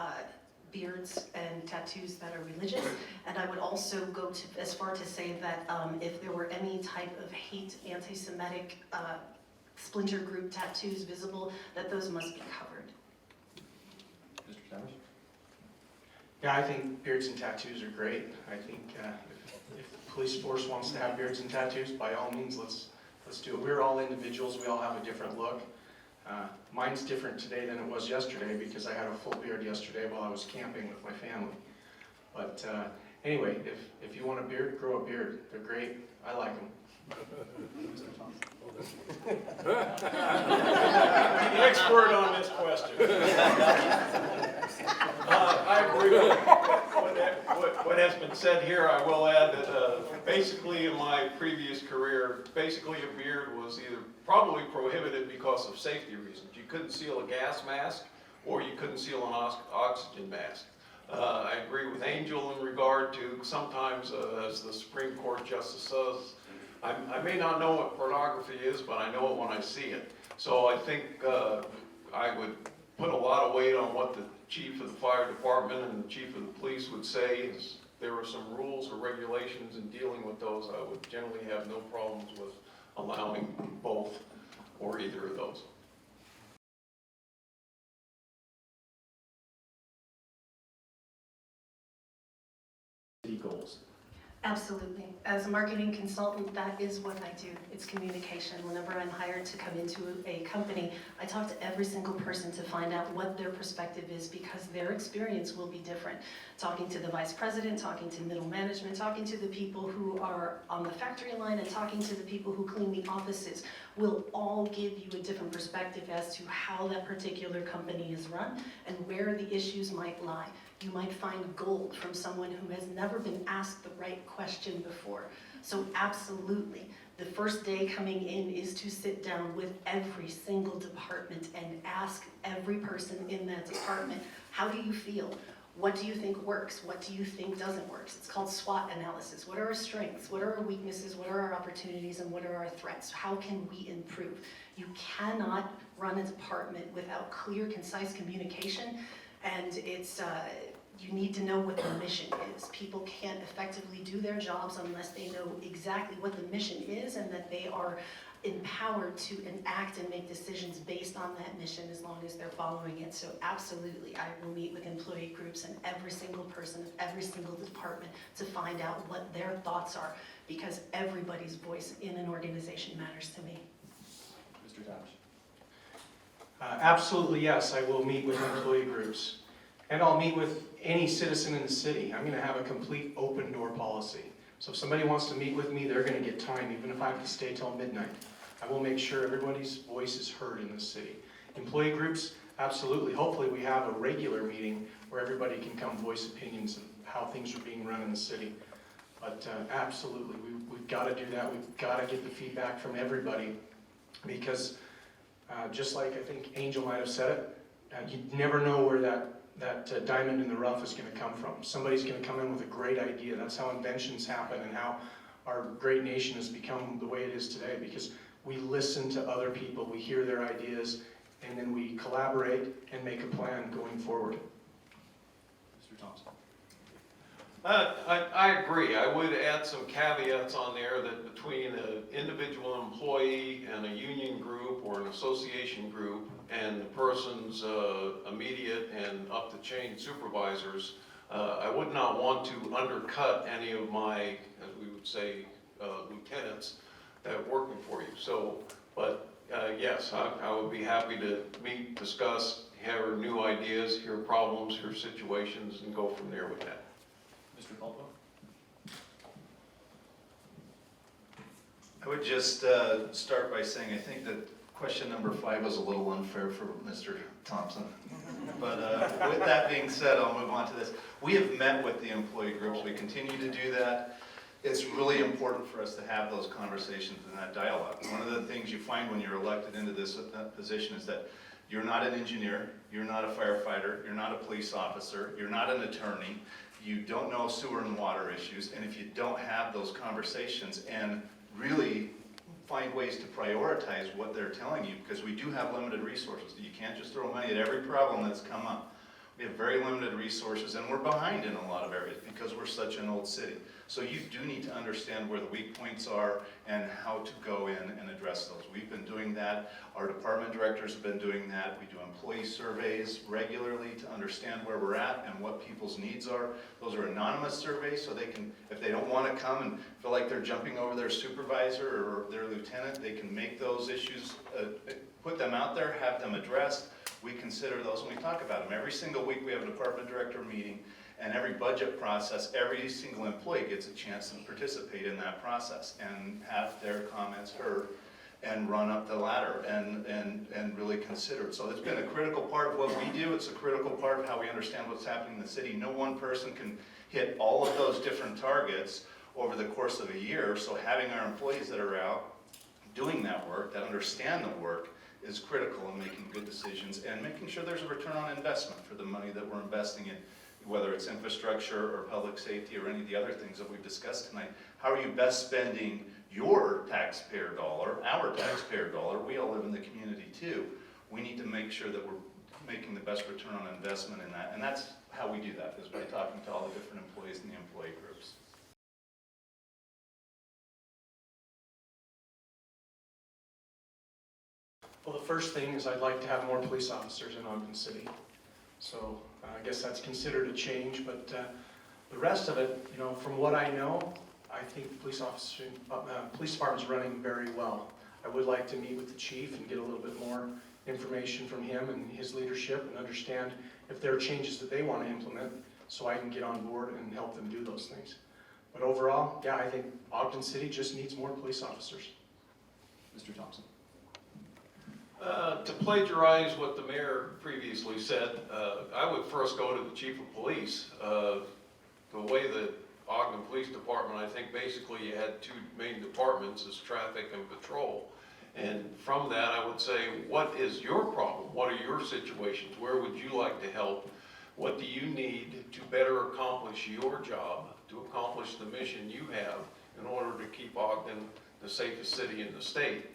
beards and tattoos that are religious. And I would also go as far to say that if there were any type of hate, anti-Semitic splinter group tattoos visible, that those must be covered. Mr. Towers. Yeah, I think beards and tattoos are great. I think if the police force wants to have beards and tattoos, by all means, let's do it. We're all individuals. We all have a different look. Mine's different today than it was yesterday because I had a full beard yesterday while I was camping with my family. But anyway, if you want a beard, grow a beard. They're great. I like them. The expert on this question. I agree with what has been said here. I will add that basically in my previous career, basically a beard was either probably prohibited because of safety reasons. You couldn't seal a gas mask or you couldn't seal an oxygen mask. I agree with Angel in regard to sometimes, as the Supreme Court Justice says, I may not know what pornography is, but I know it when I see it. So I think I would put a lot of weight on what the chief of the fire department and the chief of the police would say. Is there are some rules or regulations in dealing with those. I would generally have no problems with allowing both or either of those. City goals. Absolutely. As a marketing consultant, that is what I do. It's communication. Whenever I'm hired to come into a company, I talk to every single person to find out what their perspective is because their experience will be different. Talking to the vice president, talking to middle management, talking to the people who are on the factory line, and talking to the people who clean the offices will all give you a different perspective as to how that particular company is run and where the issues might lie. You might find gold from someone who has never been asked the right question before. So absolutely, the first day coming in is to sit down with every single department and ask every person in that department, how do you feel? What do you think works? What do you think doesn't work? It's called SWOT analysis. What are our strengths? What are our weaknesses? What are our opportunities? And what are our threats? How can we improve? You cannot run a department without clear, concise communication. And it's, you need to know what the mission is. People can't effectively do their jobs unless they know exactly what the mission is and that they are empowered to enact and make decisions based on that mission as long as they're following it. So absolutely, I will meet with employee groups and every single person of every single department to find out what their thoughts are because everybody's voice in an organization matters to me. Mr. Towers. Absolutely, yes, I will meet with employee groups. And I'll meet with any citizen in the city. I'm going to have a complete open door policy. So if somebody wants to meet with me, they're going to get time, even if I have to stay till midnight. I will make sure everybody's voice is heard in this city. Employee groups, absolutely. Hopefully we have a regular meeting where everybody can come voice opinions of how things are being run in the city. But absolutely, we've got to do that. We've got to get the feedback from everybody because just like I think Angel might have said it, you never know where that diamond in the rough is going to come from. Somebody's going to come in with a great idea. That's how inventions happen and how our great nation has become the way it is today because we listen to other people, we hear their ideas, and then we collaborate and make a plan going forward. Mr. Thompson. I agree. I would add some caveats on there that between an individual employee and a union group or an association group and the person's immediate and up the chain supervisors, I would not want to undercut any of my, as we would say, lieutenants that are working for you. So, but yes, I would be happy to meet, discuss, hear new ideas, hear problems, hear situations, and go from there with that. Mr. Caldwell? I would just start by saying I think that question number 5 was a little unfair for Mr. Thompson. But with that being said, I'll move on to this. We have met with the employee groups. We continue to do that. It's really important for us to have those conversations and that dialogue. One of the things you find when you're elected into this position is that you're not an engineer, you're not a firefighter, you're not a police officer, you're not an attorney, you don't know sewer and water issues, and if you don't have those conversations and really find ways to prioritize what they're telling you, because we do have limited resources. You can't just throw money at every problem that's come up. We have very limited resources, and we're behind in a lot of areas because we're such an old city. So you do need to understand where the weak points are and how to go in and address those. We've been doing that. Our department directors have been doing that. We do employee surveys regularly to understand where we're at and what people's needs are. Those are anonymous surveys, so they can, if they don't want to come and feel like they're jumping over their supervisor or their lieutenant, they can make those issues, put them out there, have them addressed. We consider those and we talk about them. Every single week we have a department director meeting, and every budget process, every single employee gets a chance to participate in that process and have their comments heard and run up the ladder and really consider it. So it's been a critical part of what we do. It's a critical part of how we understand what's happening in the city. No one person can hit all of those different targets over the course of a year. So having our employees that are out doing that work, that understand the work, is critical in making good decisions and making sure there's a return on investment for the money that we're investing in, whether it's infrastructure or public safety or any of the other things that we've discussed tonight. How are you best spending your taxpayer dollar, our taxpayer dollar? We all live in the community too. We need to make sure that we're making the best return on investment in that. And that's how we do that, is by talking to all the different employees in the employee groups. Well, the first thing is I'd like to have more police officers in Ogden City. So I guess that's considered a change, but the rest of it, you know, from what I know, I think the police department's running very well. I would like to meet with the chief and get a little bit more information from him and his leadership and understand if there are changes that they want to implement so I can get on board and help them do those things. But overall, yeah, I think Ogden City just needs more police officers. Mr. Thompson? To plagiarize what the mayor previously said, I would first go to the chief of police. The way the Ogden Police Department, I think basically you had 2 main departments, is traffic and patrol. And from that, I would say, what is your problem? What are your situations? Where would you like to help? What do you need to better accomplish your job, to accomplish the mission you have in order to keep Ogden the safest city in the state?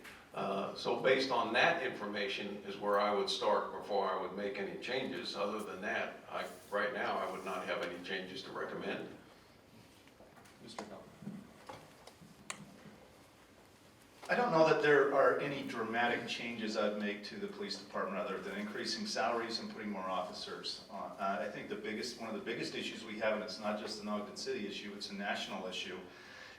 So based on that information is where I would start before I would make any changes. Other than that, right now, I would not have any changes to recommend. Mr. Caldwell? I don't know that there are any dramatic changes I'd make to the police department other than increasing salaries and putting more officers on. I think one of the biggest issues we have, and it's not just an Ogden City issue, it's a national issue,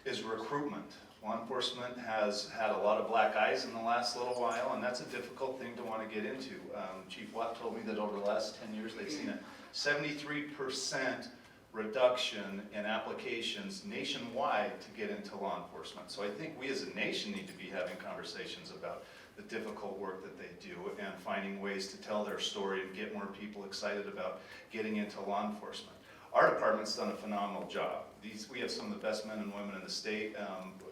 is recruitment. Law enforcement has had a lot of black eyes in the last little while, and that's a difficult thing to want to get into. Chief Watt told me that over the last 10 years, they've seen a 73% reduction in applications nationwide to get into law enforcement. So I think we as a nation need to be having conversations about the difficult work that they do and finding ways to tell their story and get more people excited about getting into law enforcement. Our department's done a phenomenal job. We have some of the best men and women in the state.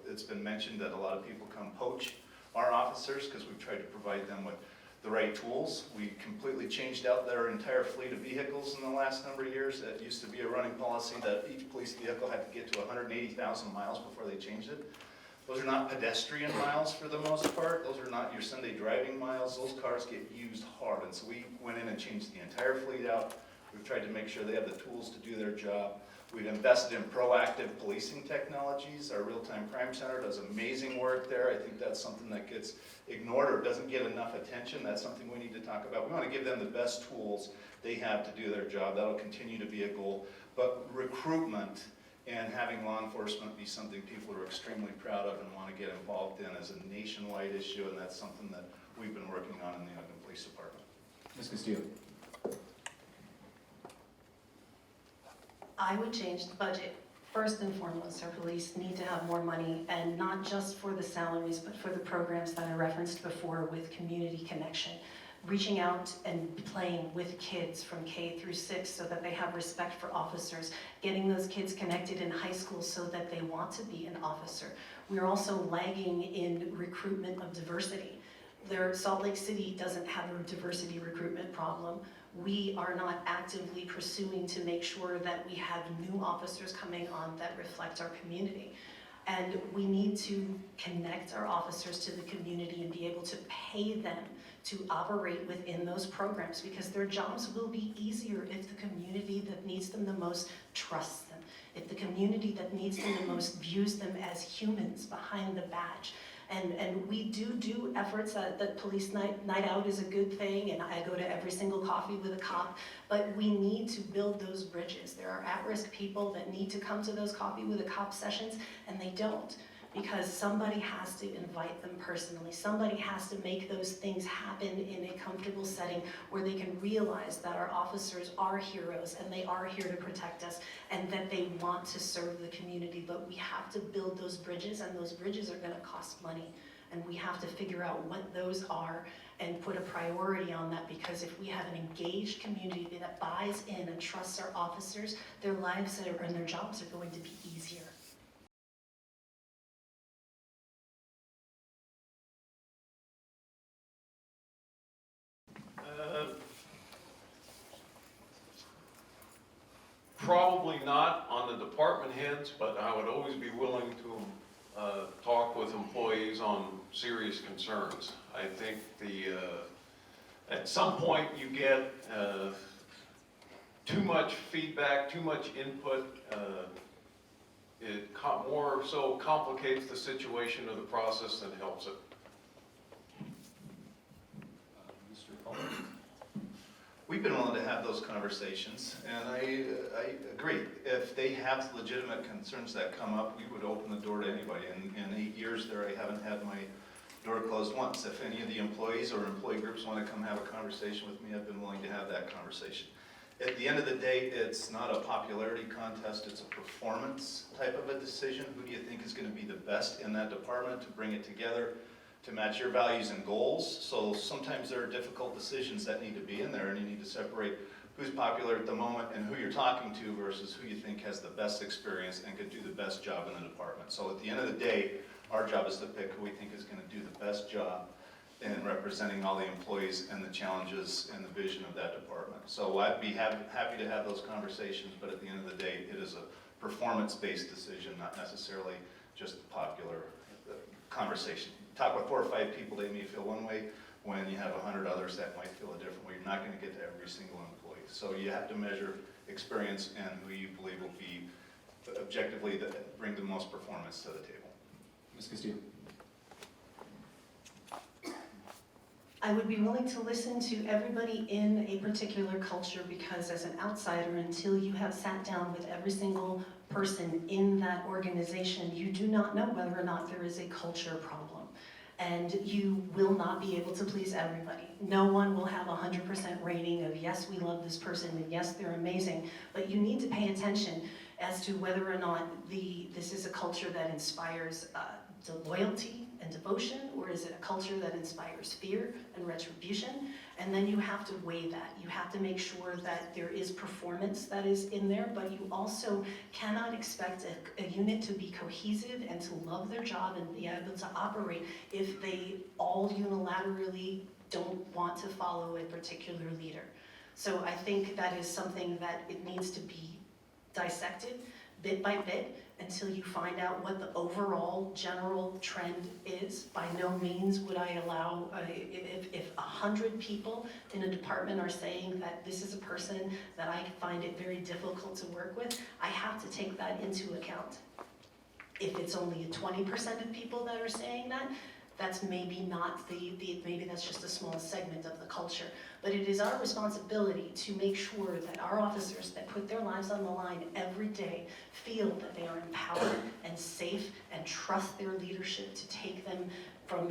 It's been mentioned that a lot of people come poach our officers because we've tried to provide them with the right tools. We completely changed out their entire fleet of vehicles in the last number of years. It used to be a running policy that each police vehicle had to get to 180,000 miles before they changed it. Those are not pedestrian miles for the most part. Those are not your Sunday driving miles. Those cars get used hard. And so we went in and changed the entire fleet out. We've tried to make sure they have the tools to do their job. We've invested in proactive policing technologies. Our real-time crime center does amazing work there. I think that's something that gets ignored or doesn't get enough attention. That's something we need to talk about. We want to give them the best tools they have to do their job. That'll continue to be a goal. But recruitment and having law enforcement be something people are extremely proud of and want to get involved in is a nationwide issue, and that's something that we've been working on in the Ogden Police Department. Ms. Castillo. I would change the budget. First and foremost, our police need to have more money, and not just for the salaries, but for the programs that I referenced before with community connection. Reaching out and playing with kids from K through 6 so that they have respect for officers. Getting those kids connected in high school so that they want to be an officer. We are also lagging in recruitment of diversity. Salt Lake City doesn't have a diversity recruitment problem. We are not actively pursuing to make sure that we have new officers coming on that reflect our community. And we need to connect our officers to the community and be able to pay them to operate within those programs, because their jobs will be easier if the community that needs them the most trusts them, if the community that needs them the most views them as humans behind the badge. And we do efforts that police night out is a good thing, and I go to every single coffee with a cop, but we need to build those bridges. There are at-risk people that need to come to those coffee with a cop sessions, and they don't, because somebody has to invite them personally. Somebody has to make those things happen in a comfortable setting where they can realize that our officers are heroes and they are here to protect us and that they want to serve the community. But we have to build those bridges, and those bridges are gonna cost money. And we have to figure out what those are and put a priority on that, because if we have an engaged community that buys in and trusts our officers, their lives and their jobs are going to be easier. Probably not on the department heads, but I would always be willing to talk with employees on serious concerns. I think at some point you get too much feedback, too much input. It more so complicates the situation or the process than helps it. Mr. Paul. We've been willing to have those conversations, and I agree. If they have legitimate concerns that come up, we would open the door to anybody. In 8 years there, I haven't had my door closed once. If any of the employees or employee groups want to come have a conversation with me, I've been willing to have that conversation. At the end of the day, it's not a popularity contest, it's a performance type of a decision. Who do you think is going to be the best in that department to bring it together, to match your values and goals? So sometimes there are difficult decisions that need to be in there, and you need to separate who's popular at the moment and who you're talking to versus who you think has the best experience and could do the best job in the department. So at the end of the day, our job is to pick who we think is going to do the best job in representing all the employees and the challenges and the vision of that department. So I'd be happy to have those conversations, but at the end of the day, it is a performance-based decision, not necessarily just a popular conversation. Talk with 4 or 5 people, they may feel one way. When you have 100 others that might feel a different way, you're not going to get to every single employee. So you have to measure experience and who you believe will be objectively bring the most performance to the table. Ms. Castillo. I would be willing to listen to everybody in a particular culture, because as an outsider, until you have sat down with every single person in that organization, you do not know whether or not there is a culture problem. And you will not be able to please everybody. No one will have 100% rating of yes, we love this person, and yes, they're amazing. But you need to pay attention as to whether or not this is a culture that inspires loyalty and devotion, or is it a culture that inspires fear and retribution? And then you have to weigh that. You have to make sure that there is performance that is in there, but you also cannot expect a unit to be cohesive and to love their job and be able to operate if they all unilaterally don't want to follow a particular leader. So I think that is something that it needs to be dissected bit by bit, until you find out what the overall general trend is. By no means would I allow, if 100 people in a department are saying that this is a person that I find it very difficult to work with, I have to take that into account. If it's only 20% of people that are saying that, that's maybe not maybe that's just a small segment of the culture. But it is our responsibility to make sure that our officers that put their lives on the line every day feel that they are empowered and safe and trust their leadership to take them from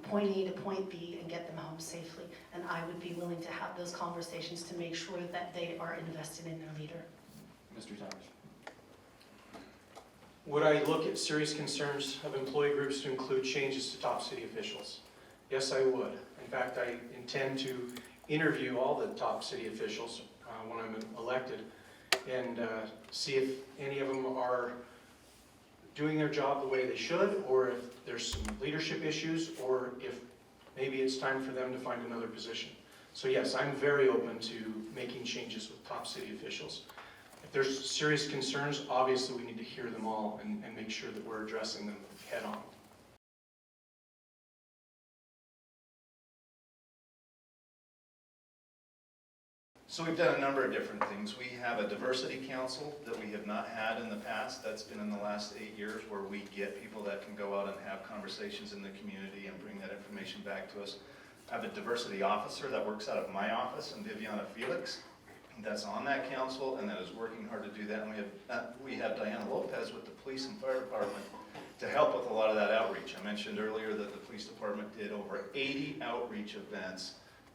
point A to point B and get them home safely. And I would be willing to have those conversations to make sure that they are invested in their leader. Mr. Towers. Would I look at serious concerns of employee groups to include changes to top city officials? Yes, I would. In fact, I intend to interview all the top city officials when I'm elected and see if any of them are doing their job the way they should, or if there's some leadership issues, or if maybe it's time for them to find another position. So yes, I'm very open to making changes with top city officials. If there's serious concerns, obviously we need to hear them all and make sure that we're addressing them head on. So we've done a number of different things. We have a diversity council that we have not had in the past. That's been in the last 8 years, where we get people that can go out and have conversations in the community and bring that information back to us. I have a diversity officer that works out of my office, and Viviana Felix, that's on that council and that is working hard to do that. And we have Diana Lopez with the police and fire department to help with a lot of that outreach. I mentioned earlier that the police department did over 80 outreach events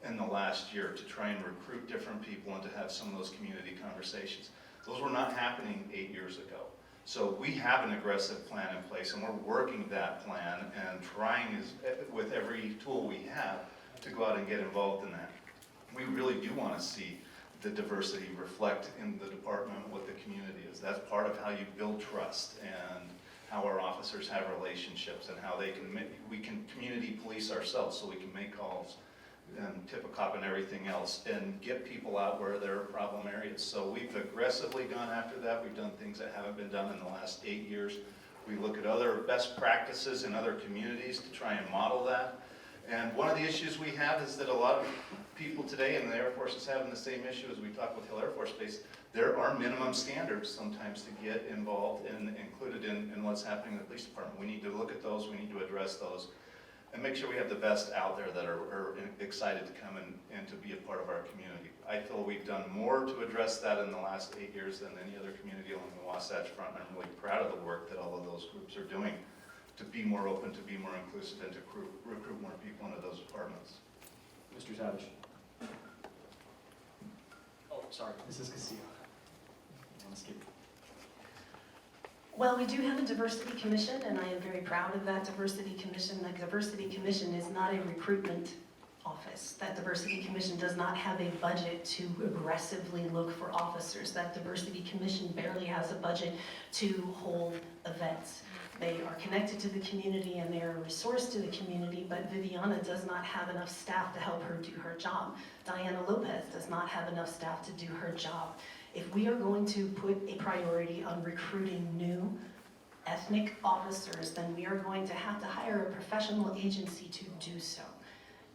in the last year to try and recruit different people and to have some of those community conversations. Those were not happening 8 years ago. So we have an aggressive plan in place, and we're working that plan and trying with every tool we have to go out and get involved in that. We really do want to see the diversity reflect in the department what the community is. That's part of how you build trust and how our officers have relationships and how we can community police ourselves, so we can make calls and tip a cop and everything else and get people out where there are problem areas. So we've aggressively gone after that. We've done things that haven't been done in the last 8 years. We look at other best practices in other communities to try and model that. And one of the issues we have is that a lot of people today, and the Air Force is having the same issue as we talked with Hill Air Force Base, there are minimum standards sometimes to get involved and included in what's happening in the police department. We need to look at those, we need to address those, and make sure we have the best out there that are excited to come and to be a part of our community. I feel we've done more to address that in the last 8 years than any other community along the Wasatch Front, and I'm really proud of the work that all of those groups are doing to be more open, to be more inclusive, and to recruit more people into those departments. Mr. Savage. Oh, sorry, Mrs. Castillo. I want to skip. Well, we do have a diversity commission, and I am very proud of that diversity commission. That diversity commission is not a recruitment office. That diversity commission does not have a budget to aggressively look for officers. That diversity commission barely has a budget to hold events. They are connected to the community and they are a resource to the community, but Viviana does not have enough staff to help her do her job. Diana Lopez does not have enough staff to do her job. If we are going to put a priority on recruiting new ethnic officers, then we are going to have to hire a professional agency to do so.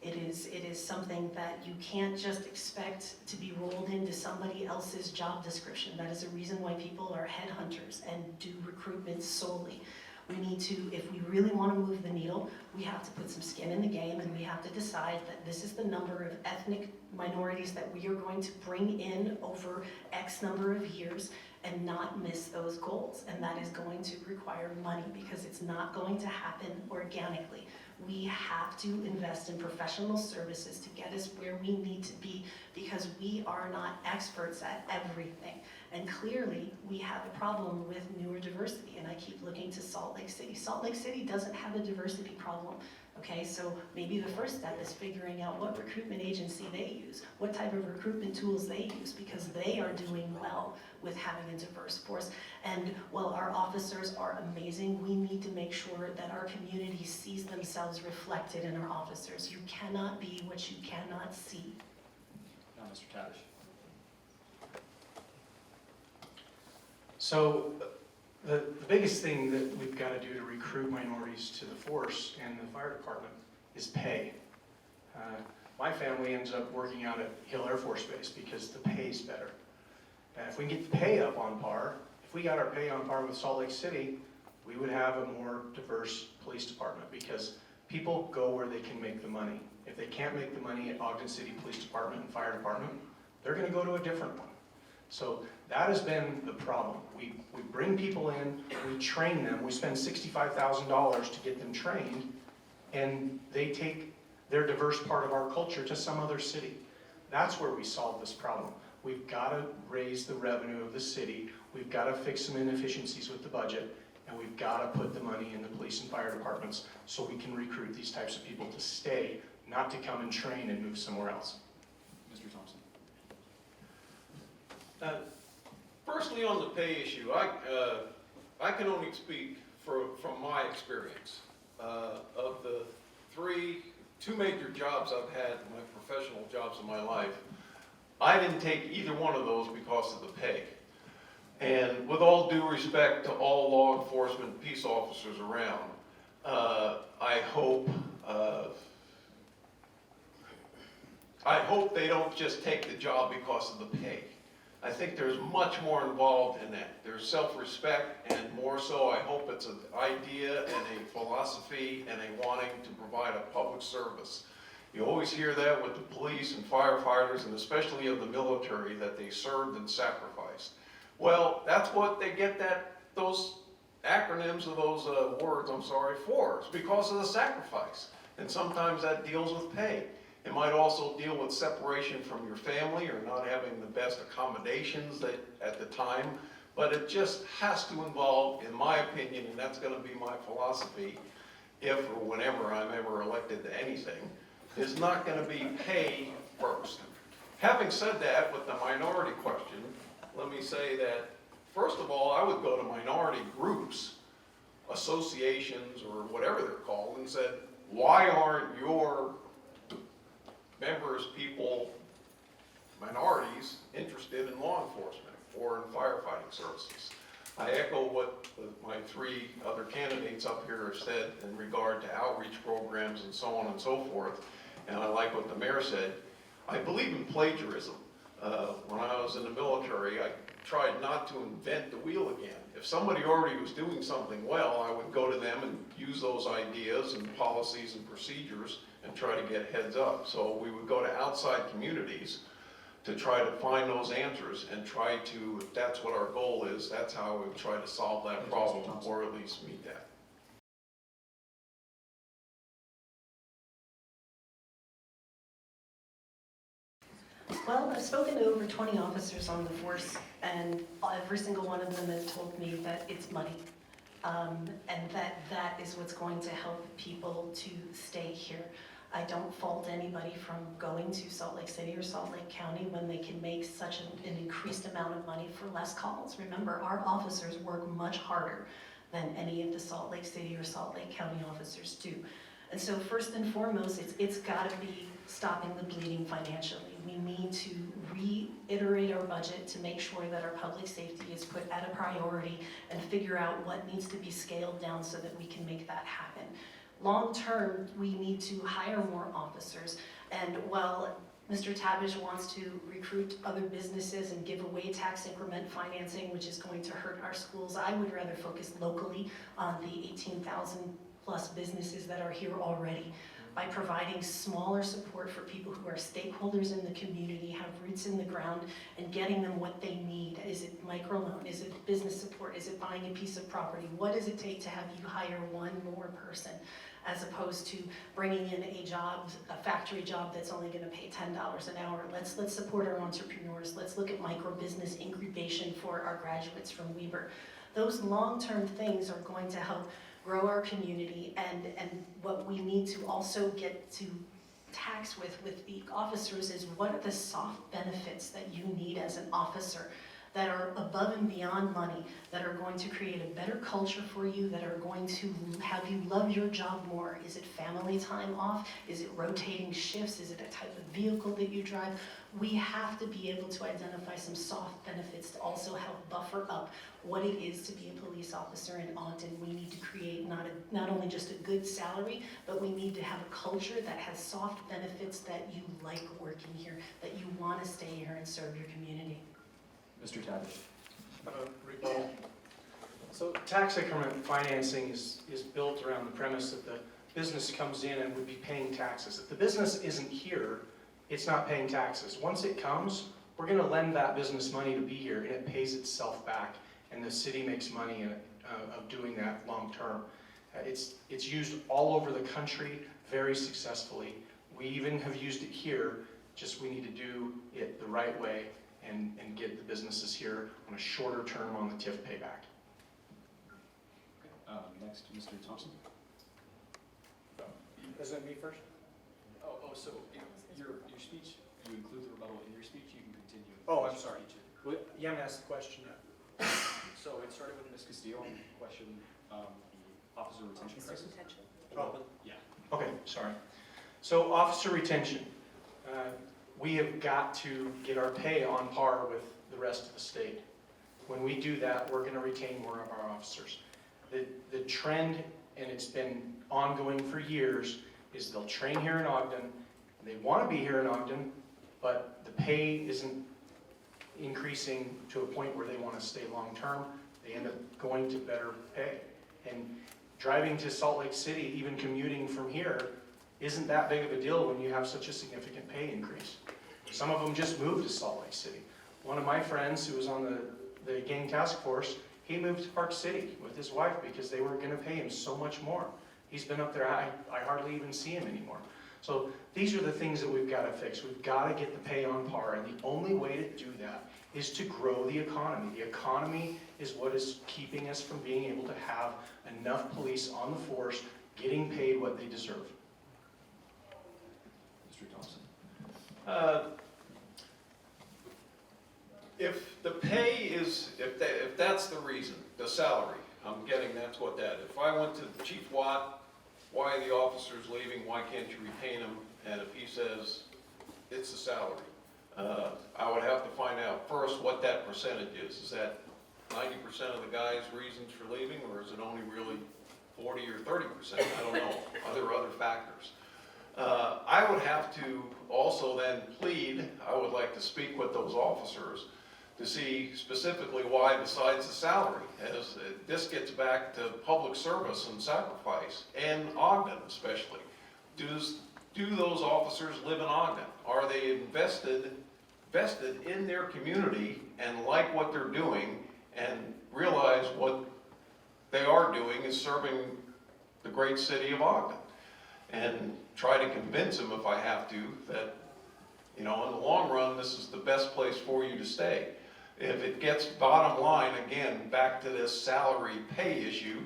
It is something that you can't just expect to be rolled into somebody else's job description. That is a reason why people are headhunters and do recruitment solely. We need to, if we really want to move the needle, we have to put some skin in the game, and we have to decide that this is the number of ethnic minorities that we are going to bring in over X number of years and not miss those goals. And that is going to require money, because it's not going to happen organically. We have to invest in professional services to get us where we need to be, because we are not experts at everything. And clearly, we have a problem with newer diversity, and I keep looking to Salt Lake City. Salt Lake City doesn't have a diversity problem, okay? So maybe the first step is figuring out what recruitment agency they use, what type of recruitment tools they use, because they are doing well with having a diverse force. And while our officers are amazing, we need to make sure that our community sees themselves reflected in our officers. You cannot be what you cannot see. Now, Mr. Tavish. So The biggest thing that we've got to do to recruit minorities to the force and the fire department is pay. My family ends up working out at Hill Air Force Base because the pay is better. If we can get the pay up on par, if we got our pay on par with Salt Lake City, we would have a more diverse police department because people go where they can make the money. If they can't make the money at Ogden City Police Department and Fire Department, they're going to go to a different one. So that has been the problem. We bring people in, we train them, we spend $65,000 to get them trained, and they take their diverse part of our culture to some other city. That's where we solve this problem. We've got to raise the revenue of the city, we've got to fix some inefficiencies with the budget, and we've got to put the money in the police and fire departments so we can recruit these types of people to stay, not to come and train and move somewhere else. Mr. Thompson. Firstly, on the pay issue, I can only speak from my experience. Of the two major jobs I've had, my professional jobs in my life, I didn't take either one of those because of the pay. And with all due respect to all law enforcement peace officers around, I hope they don't just take the job because of the pay. I think there's much more involved in that. There's self-respect, and more so, I hope it's an idea and a philosophy and a wanting to provide a public service. You always hear that with the police and firefighters, and especially of the military, that they served and sacrificed. Well, that's what they get those acronyms of those words, for. It's because of the sacrifice. And sometimes that deals with pay. It might also deal with separation from your family or not having the best accommodations at the time, but it just has to involve, in my opinion, and that's going to be my philosophy, if or whenever I'm ever elected to anything, is not going to be pay first. Having said that, with the minority question, let me say that, first of all, I would go to minority groups, associations, or whatever they're called, and said, why aren't your members, people, minorities, interested in law enforcement or in firefighting services? I echo what my three other candidates up here have said in regard to outreach programs and so on and so forth. And I like what the mayor said. I believe in plagiarism. When I was in the military, I tried not to invent the wheel again. If somebody already was doing something well, I would go to them and use those ideas and policies and procedures and try to get heads up. So we would go to outside communities to try to find those answers and try to, if that's what our goal is, that's how we would try to solve that problem, or at least meet that. Well, I've spoken to over 20 officers on the force, and every single one of them has told me that it's money. And that is what's going to help people to stay here. I don't fault anybody from going to Salt Lake City or Salt Lake County when they can make such an increased amount of money for less calls. Remember, our officers work much harder than any of the Salt Lake City or Salt Lake County officers do. And so first and foremost, it's got to be stopping the bleeding financially. We need to reiterate our budget to make sure that our public safety is put at a priority and figure out what needs to be scaled down so that we can make that happen. Long term, we need to hire more officers. And while Mr. Tabish wants to recruit other businesses and give away tax increment financing, which is going to hurt our schools, I would rather focus locally on the 18,000 plus businesses that are here already, by providing smaller support for people who are stakeholders in the community, have roots in the ground, and getting them what they need. Is it microloan? Is it business support? Is it buying a piece of property? What does it take to have you hire one more person, as opposed to bringing in a factory job that's only going to pay $10 an hour? Let's support our entrepreneurs. Let's look at micro business incubation for our graduates from Weber. Those long-term things are going to help grow our community, and what we need to also get to tax with the officers is what are the soft benefits that you need as an officer that are above and beyond money, that are going to create a better culture for you, that are going to have you love your job more. Is it family time off? Is it rotating shifts? Is it a type of vehicle that you drive? We have to be able to identify some soft benefits to also help buffer up what it is to be a police officer in Ogden. We need to create not only just a good salary, but we need to have a culture that has soft benefits that you like working here, that you want to stay here and serve your community. Mr. Tavish. Rebuttal. So tax increment financing is built around the premise that the business comes in and would be paying taxes. If the business isn't here, it's not paying taxes. Once it comes, we're going to lend that business money to be here, and it pays itself back, and the city makes money of doing that long term. It's used all over the country very successfully. We even have used it here, just we need to do it the right way and get the businesses here on a shorter term on the TIF payback. Next, Mr. Thompson. Isn't it me first? So your speech, you include the rebuttal in your speech, you can continue. Oh, I'm sorry. Well, you haven't asked the question yet. So it started with Ms. Castillo, question the officer retention crisis. Oh. Yeah. Okay, sorry. So officer retention. We have got to get our pay on par with the rest of the state. When we do that, we're going to retain more of our officers. The trend, and it's been ongoing for years, is they'll train here in Ogden, and they want to be here in Ogden, but the pay isn't increasing to a point where they want to stay long-term. They end up going to better pay. And driving to Salt Lake City, even commuting from here, isn't that big of a deal when you have such a significant pay increase. Some of them just moved to Salt Lake City. One of my friends who was on the gang task force, he moved to Park City with his wife because they were going to pay him so much more. He's been up there, I hardly even see him anymore. So these are the things that we've got to fix. We've got to get the pay on par, and the only way to do that is to grow the economy. The economy is what is keeping us from being able to have enough police on the force getting paid what they deserve. Mr. Thompson. If the pay is, if that's the reason, the salary, I'm getting that's what that. If I went to Chief Watt, why are the officers leaving? Why can't you retain them? And if he says it's the salary, I would have to find out first what that percentage is. Is that 90% of the guys' reasons for leaving, or is it only really 40 or 30%? I don't know. Are there other factors? I would have to also then plead, I would like to speak with those officers to see specifically why, besides the salary, as this gets back to public service and sacrifice, and Ogden especially. Do those officers live in Ogden? Are they invested in their community and like what they're doing and realize what they are doing is serving the great city of Ogden? And try to convince them, if I have to, that, you know, in the long run, this is the best place for you to stay. If it gets bottom line, again, back to this salary pay issue,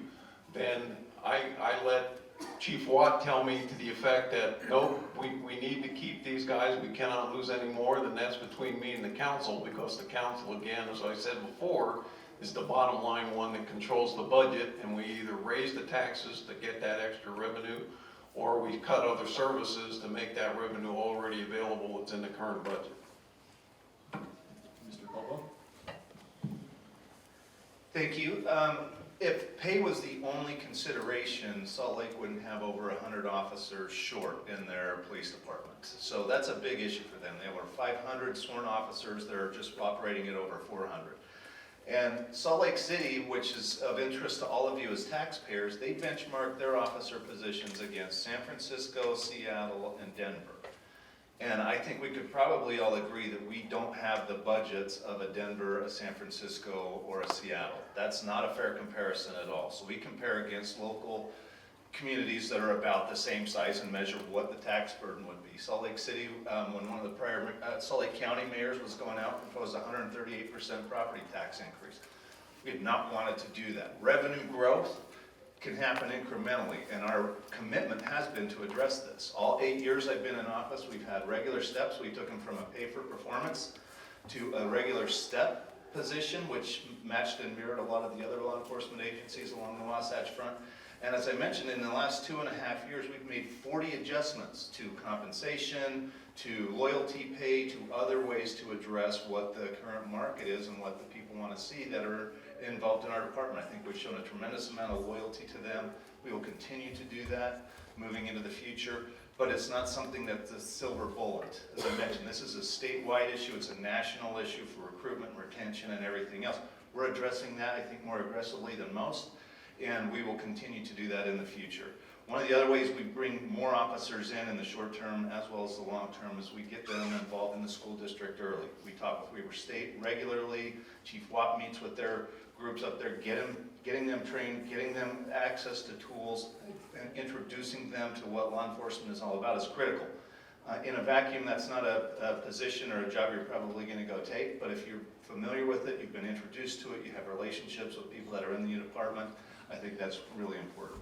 then I let Chief Watt tell me to the effect that, nope, we need to keep these guys, we cannot lose any more, then that's between me and the council, because the council, again, as I said before, is the bottom line one that controls the budget, and we either raise the taxes to get that extra revenue, or we cut other services to make that revenue already available that's in the current budget. Mr. Caldwell. Thank you. If pay was the only consideration, Salt Lake wouldn't have over 100 officers short in their police departments. So that's a big issue for them. They were 500 sworn officers. They're just operating at over 400. And Salt Lake City, which is of interest to all of you as taxpayers, they benchmark their officer positions against San Francisco, Seattle, and Denver. And I think we could probably all agree that we don't have the budgets of a Denver, a San Francisco, or a Seattle. That's not a fair comparison at all. So we compare against local communities that are about the same size and measure what the tax burden would be. Salt Lake City, when one of the prior Salt Lake County mayors was going out, proposed a 138% property tax increase. We had not wanted to do that. Revenue growth can happen incrementally, and our commitment has been to address this. All 8 years I've been in office, we've had regular steps. We took them from a pay for performance to a regular step position, which matched and mirrored a lot of the other law enforcement agencies along the Wasatch Front. And as I mentioned, in the last 2.5 years, we've made 40 adjustments to compensation, to loyalty pay, to other ways to address what the current market is and what the people want to see that are involved in our department. I think we've shown a tremendous amount of loyalty to them. We will continue to do that moving into the future, but it's not something that's a silver bullet. As I mentioned, this is a statewide issue, it's a national issue for recruitment, retention, and everything else. We're addressing that, I think, more aggressively than most, and we will continue to do that in the future. One of the other ways we bring more officers in the short term as well as the long term is we get them involved in the school district early. We talk with Weaver State regularly. Chief Watt meets with their groups up there, getting them trained, getting them access to tools, and introducing them to what law enforcement is all about is critical. In a vacuum, that's not a position or a job you're probably going to go take, but if you're familiar with it, you've been introduced to it, you have relationships with people that are in the department, I think that's really important.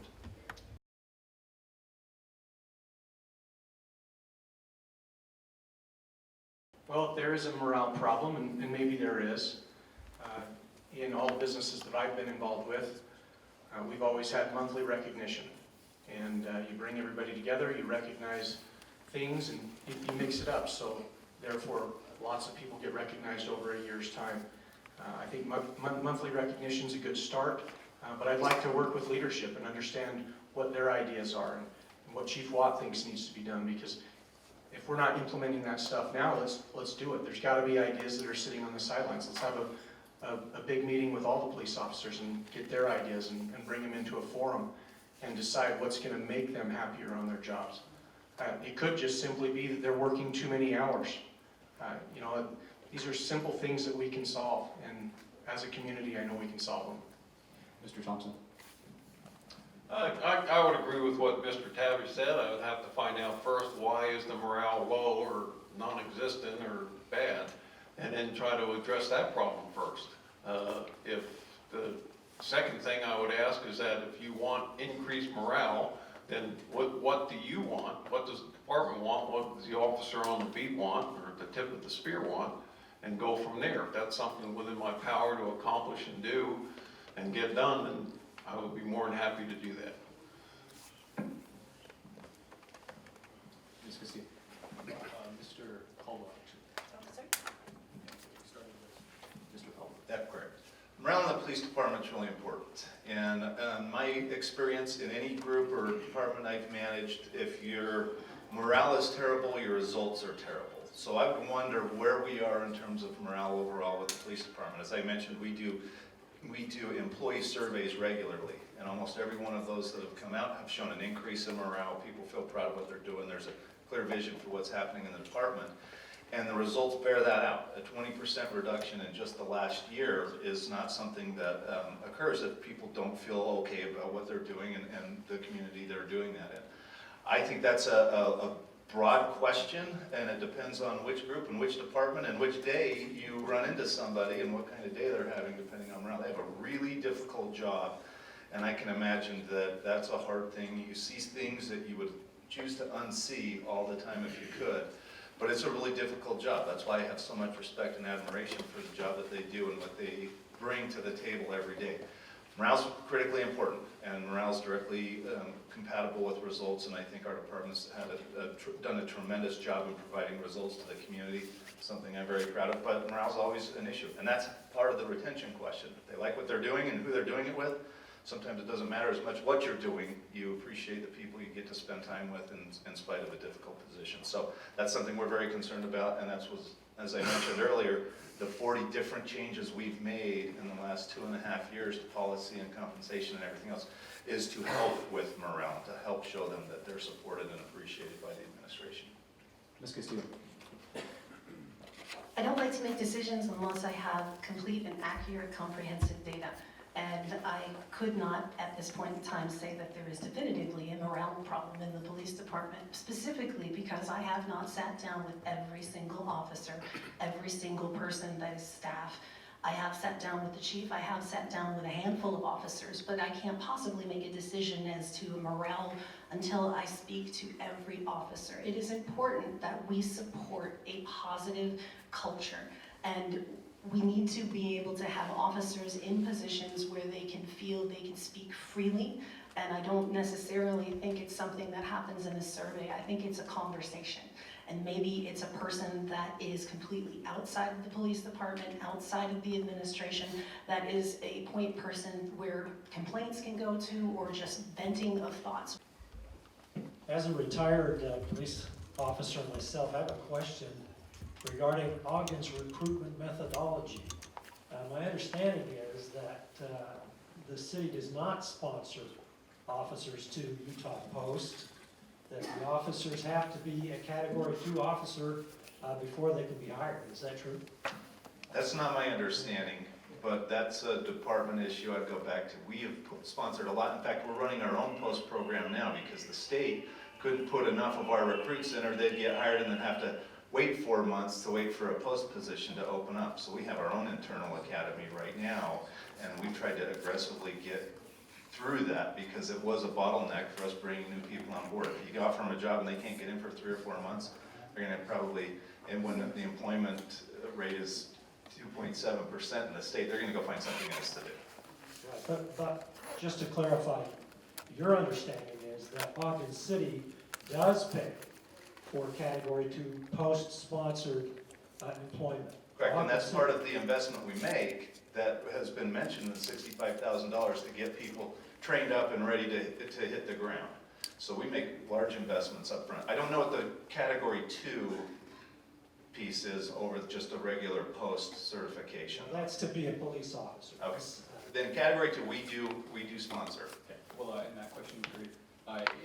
Well, if there is a morale problem, and maybe there is, in all the businesses that I've been involved with, we've always had monthly recognition. And you bring everybody together, you recognize things, and you mix it up. So therefore, lots of people get recognized over a year's time. I think monthly recognition is a good start, but I'd like to work with leadership and understand what their ideas are and what Chief Watt thinks needs to be done, because if we're not implementing that stuff now, let's do it. There's got to be ideas that are sitting on the sidelines. Let's have a big meeting with all the police officers and get their ideas and bring them into a forum and decide what's going to make them happier on their jobs. It could just simply be that they're working too many hours. You know, these are simple things that we can solve, and as a community, I know we can solve them. Mr. Thompson? I would agree with what Mr. Tavish said. I would have to find out first, why is the morale low or non-existent or bad, and then try to address that problem first. If the second thing I would ask is that if you want increased morale, then what do you want? What does the department want? What does the officer on the beat want, or the tip of the spear want? And go from there. If that's something within my power to accomplish and do and get done, then I would be more than happy to do that. Ms. Castillo? Mr. Caldwell, actually. Starting with Mr. Caldwell. That's correct. Morale in the police department is really important. And my experience in any group or department I've managed, if your morale is terrible, your results are terrible. So I would wonder where we are in terms of morale overall with the police department. As I mentioned, we do employee surveys regularly, and almost every one of those that have come out have shown an increase in morale. People feel proud of what they're doing. There's a clear vision for what's happening in the department, and the results bear that out. A 20% reduction in just the last year is not something that occurs if people don't feel okay about what they're doing and the community they're doing that in. I think that's a broad question, and it depends on which group and which department and which day you run into somebody and what kind of day they're having depending on morale. They have a really difficult job, and I can imagine that that's a hard thing. You see things that you would choose to unsee all the time if you could, but it's a really difficult job. That's why I have so much respect and admiration for the job that they do and what they bring to the table every day. Morale's critically important, and morale's directly compatible with results, and I think our department's done a tremendous job in providing results to the community, something I'm very proud of, but morale's always an issue, and that's part of the retention question. If they like what they're doing and who they're doing it with, sometimes it doesn't matter as much what you're doing, you appreciate the people you get to spend time with in spite of a difficult position. So that's something we're very concerned about, and that's was, as I mentioned earlier, the 40 different changes we've made in the last 2.5 years to policy and compensation and everything else is to help with morale, to help show them that they're supported and appreciated by the administration. Ms. Castillo? I don't like to make decisions unless I have complete and accurate, comprehensive data. And I could not, at this point in time, say that there is definitively a morale problem in the police department, specifically because I have not sat down with every single officer, every single person that is staff. I have sat down with the chief, I have sat down with a handful of officers, but I can't possibly make a decision as to morale until I speak to every officer. It is important that we support a positive culture. And we need to be able to have officers in positions where they can feel they can speak freely. And I don't necessarily think it's something that happens in a survey. I think it's a conversation. And maybe it's a person that is completely outside of the police department, outside of the administration, that is a point person where complaints can go to, or just venting of thoughts. As a retired police officer myself, I have a question regarding Ogden's recruitment methodology. My understanding is that the city does not sponsor officers to Utah Post, that the officers have to be a Category 2 officer before they can be hired. Is that true? That's not my understanding, but that's a department issue I'd go back to. We have sponsored a lot. In fact, we're running our own post program now because the state couldn't put enough of our recruits in, or they'd get hired and then have to wait 4 months to wait for a post position to open up. So we have our own internal academy right now, and we've tried to aggressively get through that because it was a bottleneck for us bringing new people on board. If you offer them a job and they can't get in for 3 or 4 months, they're going to probably, and when the employment rate is 2.7% in the state, they're going to go find something else to do. Right. But just to clarify, your understanding is that Ogden City does pay for Category 2 post-sponsored employment. Correct, and that's part of the investment we make that has been mentioned, the $65,000 to get people trained up and ready to hit the ground. So we make large investments up front. I don't know what the Category 2 piece is over just a regular post certification. Well, that's to be a police officer. Okay. Then Category 2 we do sponsor. Okay, well, in that question period,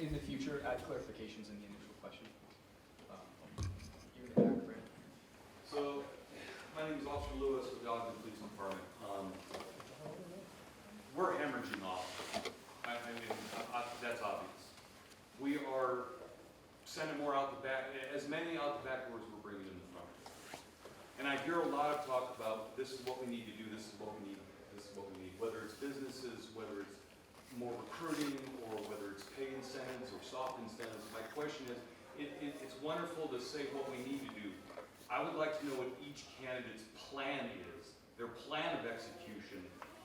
in the future, add clarifications in the initial question. You in the back, Brandon. So, my name is Officer Lewis with the Ogden Police Department. We're hemorrhaging off. That's obvious. We are sending more out the back, as many out the back doors we're bringing in the front. And I hear a lot of talk about this is what we need to do, this is what we need, this is what we need. Whether it's businesses, whether it's more recruiting, or whether it's pay incentives or soft incentives. My question is, it's wonderful to say what we need to do. I would like to know what each candidate's plan is, their plan of execution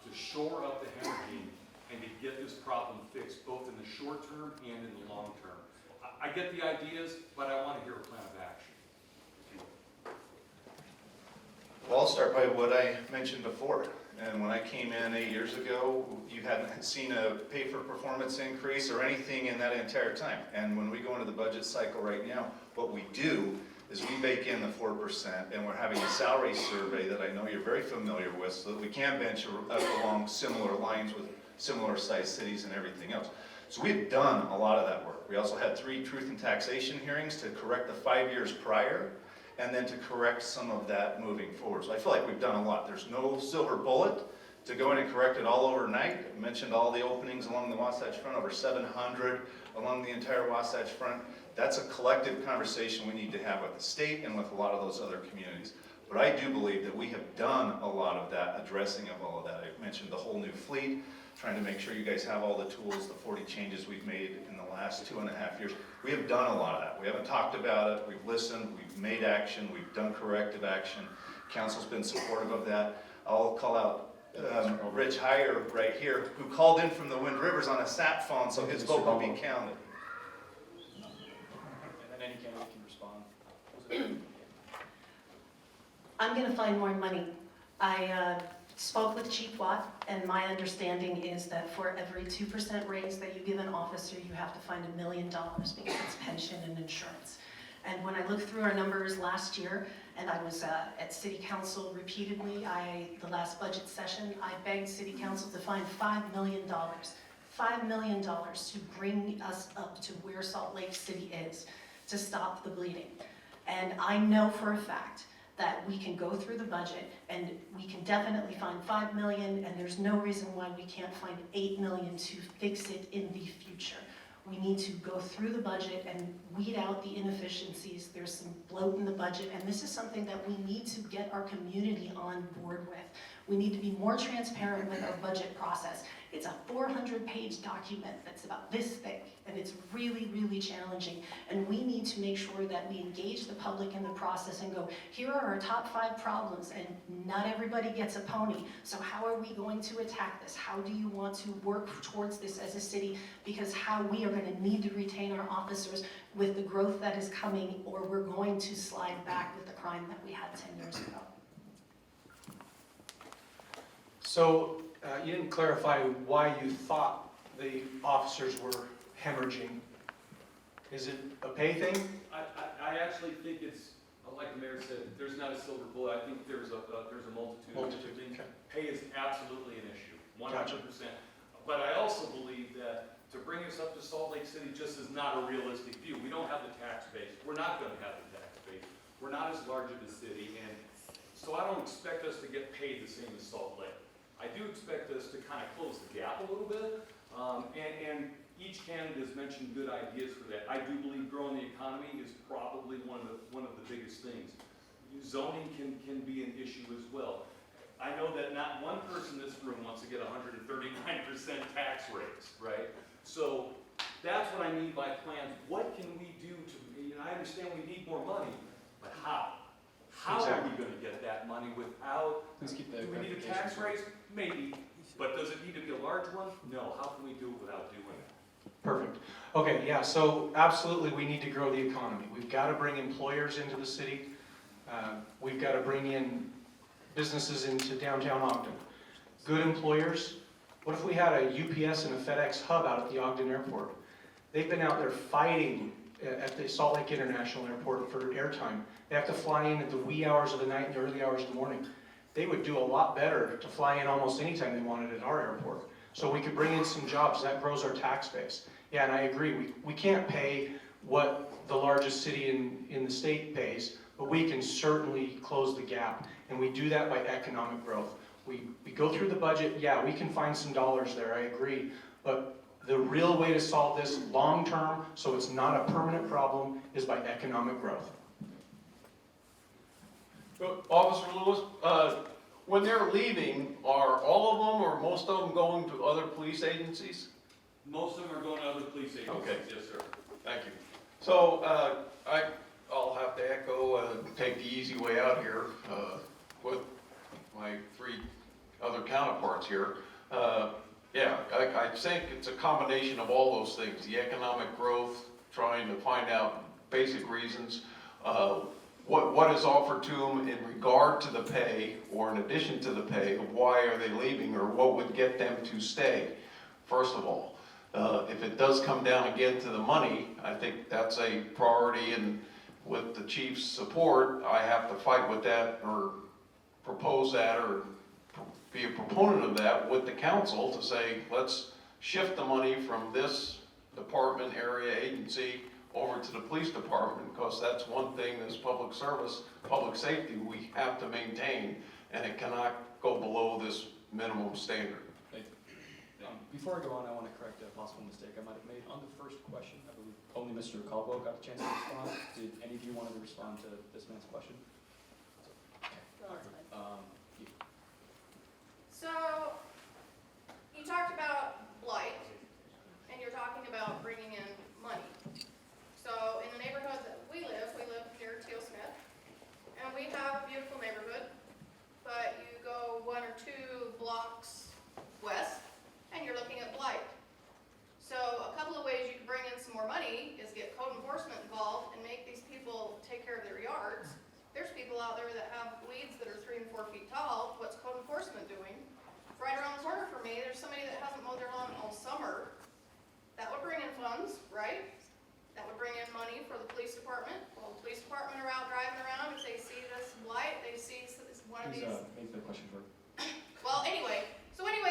to shore up the hemorrhaging and to get this problem fixed, both in the short term and in the long term. I get the ideas, but I want to hear a plan of action. Well, I'll start by what I mentioned before. And when I came in 8 years ago, you hadn't seen a pay for performance increase or anything in that entire time. And when we go into the budget cycle right now, what we do is we bake in the 4%, and we're having a salary survey that I know you're very familiar with, so that we can bench up along similar lines with similar sized cities and everything else. So we've done a lot of that work. We also had 3 truth and taxation hearings to correct the 5 years prior, and then to correct some of that moving forward. So I feel like we've done a lot. There's no silver bullet to go in and correct it all overnight. I mentioned all the openings along the Wasatch Front, over 700 along the entire Wasatch Front. That's a collective conversation we need to have with the state and with a lot of those other communities. But I do believe that we have done a lot of that, addressing of all of that. I mentioned the whole new fleet, trying to make sure you guys have all the tools, the 40 changes we've made in the last 2.5 years. We have done a lot of that. We haven't talked about it, we've listened, we've made action, we've done corrective action. Council's been supportive of that. I'll call out Rich Heyer right here, who called in from the Wind Rivers on a sat phone, so his vote will be counted. And then any candidate can respond. I'm going to find more money. I spoke with Chief Watt, and my understanding is that for every 2% raise that you give an officer, you have to find $1 million because it's pension and insurance. And when I looked through our numbers last year, and I was at City Council repeatedly, the last budget session, I begged City Council to find $5 million. $5 million to bring us up to where Salt Lake City is, to stop the bleeding. And I know for a fact that we can go through the budget and we can definitely find $5 million, and there's no reason why we can't find $8 million to fix it in the future. We need to go through the budget and weed out the inefficiencies. There's some bloat in the budget, and this is something that we need to get our community on board with. We need to be more transparent with our budget process. It's a 400-page document that's about this thick, and it's really, really challenging. And we need to make sure that we engage the public in the process and go, here are our top 5 problems, and not everybody gets a pony. So how are we going to attack this? How do you want to work towards this as a city? Because how we are going to need to retain our officers with the growth that is coming, or we're going to slide back with the crime that we had 10 years ago. So you didn't clarify why you thought the officers were hemorrhaging. Is it a pay thing? I actually think it's, like the mayor said, there's not a silver bullet. I think there's a multitude of things. Okay. Pay is absolutely an issue, 100%. Gotcha. But I also believe that to bring us up to Salt Lake City just is not a realistic view. We don't have the tax base. We're not going to have the tax base. We're not as large of a city, and so I don't expect us to get paid the same as Salt Lake. I do expect us to kind of close the gap a little bit, and each candidate has mentioned good ideas for that. I do believe growing the economy is probably one of the biggest things. Zoning can be an issue as well. I know that not one person in this room wants to get 139% tax rates, right? So that's what I mean by plans. What can we do to, I understand we need more money, but how? How are we going to get that money without, Please keep the do we need a clarification tax short. raise? Maybe, but does it need to be a large one? No. How can we do it without doing that? Perfect. Okay, yeah, so absolutely we need to grow the economy. We've got to bring employers into the city. We've got to bring in businesses into downtown Ogden. Good employers. What if we had a UPS and a FedEx hub out at the Ogden Airport? They've been out there fighting at the Salt Lake International Airport for airtime. They have to fly in at the wee hours of the night and the early hours of the morning. They would do a lot better to fly in almost any time they wanted at our airport. So we could bring in some jobs, that grows our tax base. Yeah, and I agree, we can't pay what the largest city in the state pays, but we can certainly close the gap. And we do that by economic growth. We go through the budget, yeah, we can find some dollars there, I agree. But the real way to solve this long-term, so it's not a permanent problem, is by economic growth. Officer Lewis, when they're leaving, are all of them or most of them going to other police agencies? Most of them are going to other police agencies, Okay. yes, sir. Thank you. So, I'll have to echo and take the easy way out here with my 3 other counterparts here. Yeah, I think it's a combination of all those things, the economic growth, trying to find out basic reasons, what is offered to them in regard to the pay or in addition to the pay, of why are they leaving or what would get them to stay, first of all. If it does come down again to the money, I think that's a priority, and with the chief's support, I have to fight with that or propose that or be a proponent of that with the council to say, let's shift the money from this department, area, agency over to the police department, because that's one thing, this public service, public safety, we have to maintain, and it cannot go below this minimum standard. Before I go on, I want to correct a possible mistake I might have made. On the first question, I believe only Mr. Caldwell got the chance to respond. Did any of you want to respond to this man's question? You. So, you talked about blight, and you're talking about bringing in money. So, in the neighborhood that we live near Teal Smith, and we have a beautiful neighborhood, but you go 1 or 2 blocks west, and you're looking at blight. So, a couple of ways you can bring in some more money is get code enforcement involved and make these people take care of their yards. There's people out there that have weeds that are 3 and 4 feet tall. What's code enforcement doing? Right around the corner from me, there's somebody that hasn't mowed their lawn all summer. That would bring in funds, right? That would bring in money for the police department. Well, the police department are out driving around. If they see this blight, they see one of Please these. make the question short. Well, anyway,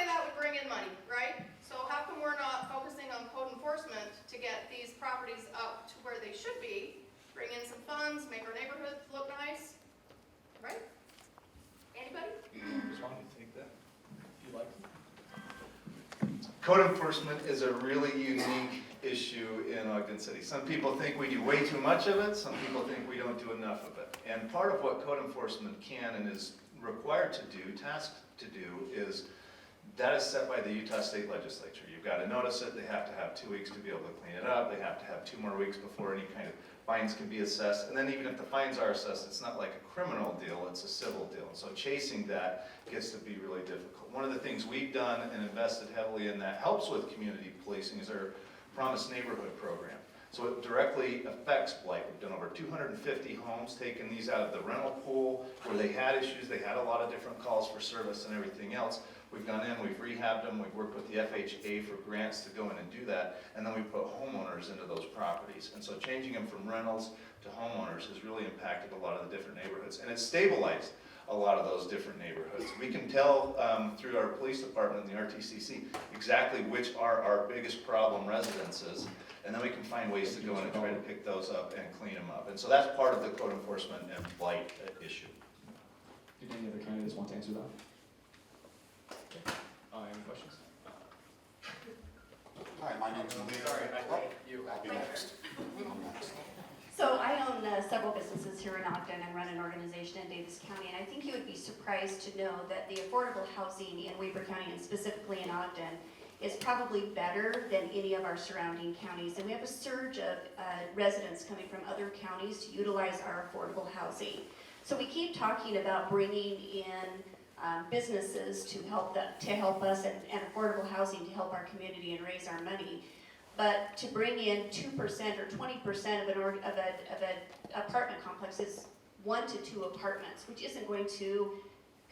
that would bring in money, right? So how come we're not focusing on code enforcement to get these properties up to where they should be? Bring in some funds, make our neighborhoods look nice, right? Anybody? Respond. Take that. If you like. Code enforcement is a really unique issue in Ogden City. Some people think we do way too much of it, some people think we don't do enough of it. And part of what code enforcement can and is required to do, tasked to do, is that is set by the Utah State Legislature. You've got to notice it, they have to have 2 weeks to be able to clean it up, they have to have 2 more weeks before any kind of fines can be assessed, and then even if the fines are assessed, it's not like a criminal deal, it's a civil deal. So chasing that gets to be really difficult. One of the things we've done and invested heavily in that helps with community policing is our Promise Neighborhood program. So it directly affects blight. We've done over 250 homes, taken these out of the rental pool where they had issues, they had a lot of different calls for service and everything else. We've gone in, we've rehabbed them, we've worked with the FHA for grants to go in and do that, and then we put homeowners into those properties. And so changing them from rentals to homeowners has really impacted a lot of the different neighborhoods, and it's stabilized a lot of those different neighborhoods. We can tell through our police department and the RTCC exactly which are our biggest problem residences, and then we can find ways to go in and try to pick those up and clean them up. And so that's part of the code enforcement and blight issue. Did any other candidates want to answer that? Any questions? Hi, my name's Lee. I'll be next. I'm next. So I own several businesses here in Ogden and run an organization in Davis County, and I think you would be surprised to know that the affordable housing in Weber County, and specifically in Ogden, is probably better than any of our surrounding counties. And we have a surge of residents coming from other counties to utilize our affordable housing. So we keep talking about bringing in businesses to help us and affordable housing to help our community and raise our money. But to bring in 2% or 20% of an apartment complex is 1 to 2 apartments, which isn't going to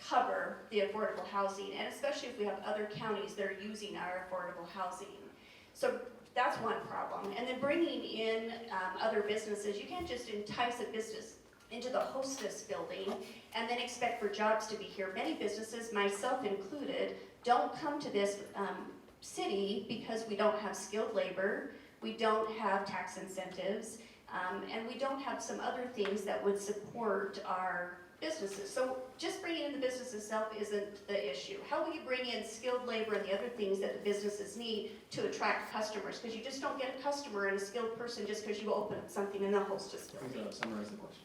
cover the affordable housing, and especially if we have other counties that are using our affordable housing. So that's one problem. And then bringing in other businesses, you can't just entice a business into the hostess building and then expect for jobs to be here. Many businesses, myself included, don't come to this city because we don't have skilled labor, we don't have tax incentives, and we don't have some other things that would support our businesses. So just bringing in the business itself isn't the issue. How will you bring in skilled labor and the other things that the businesses need to attract customers? Because you just don't get a customer and a skilled person just because you open up something in the hostess building. Please summarize the question.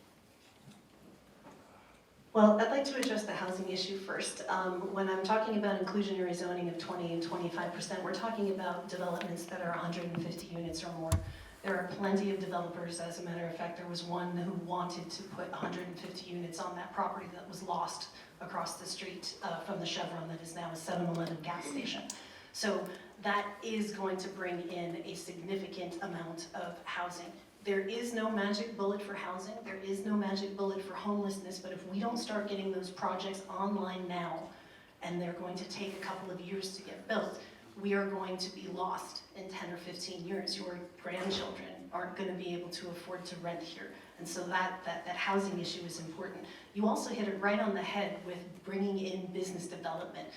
Well, I'd like to address the housing issue first. When I'm talking about inclusionary zoning of 20 and 25%, we're talking about developments that are 150 units or more. There are plenty of developers. As a matter of fact, there was one who wanted to put 150 units on that property that was lost across the street from the Chevron that is now a 7-Eleven gas station. So that is going to bring in a significant amount of housing. There is no magic bullet for housing, there is no magic bullet for homelessness, but if we don't start getting those projects online now, and they're going to take a couple of years to get built, we are going to be lost in 10 or 15 years. Your grandchildren aren't going to be able to afford to rent here. And so that housing issue is important. You also hit it right on the head with bringing in business development.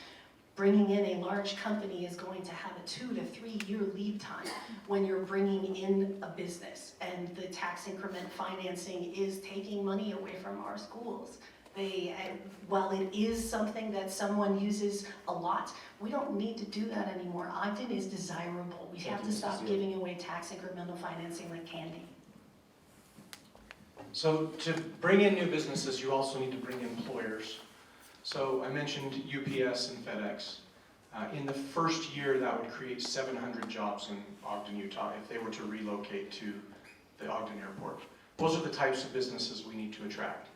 Bringing in a large company is going to have a 2 to 3 year lead time when you're bringing in a business, and the tax increment financing is taking money away from our schools. While it is something that someone uses a lot, we don't need to do that anymore. Ogden is desirable. We have to stop giving away tax incremental financing like candy. So to bring in new businesses, you also need to bring in employers. So I mentioned UPS and FedEx. In the first year, that would create 700 jobs in Ogden, Utah, if they were to relocate to the Ogden airport. Those are the types of businesses we need to attract.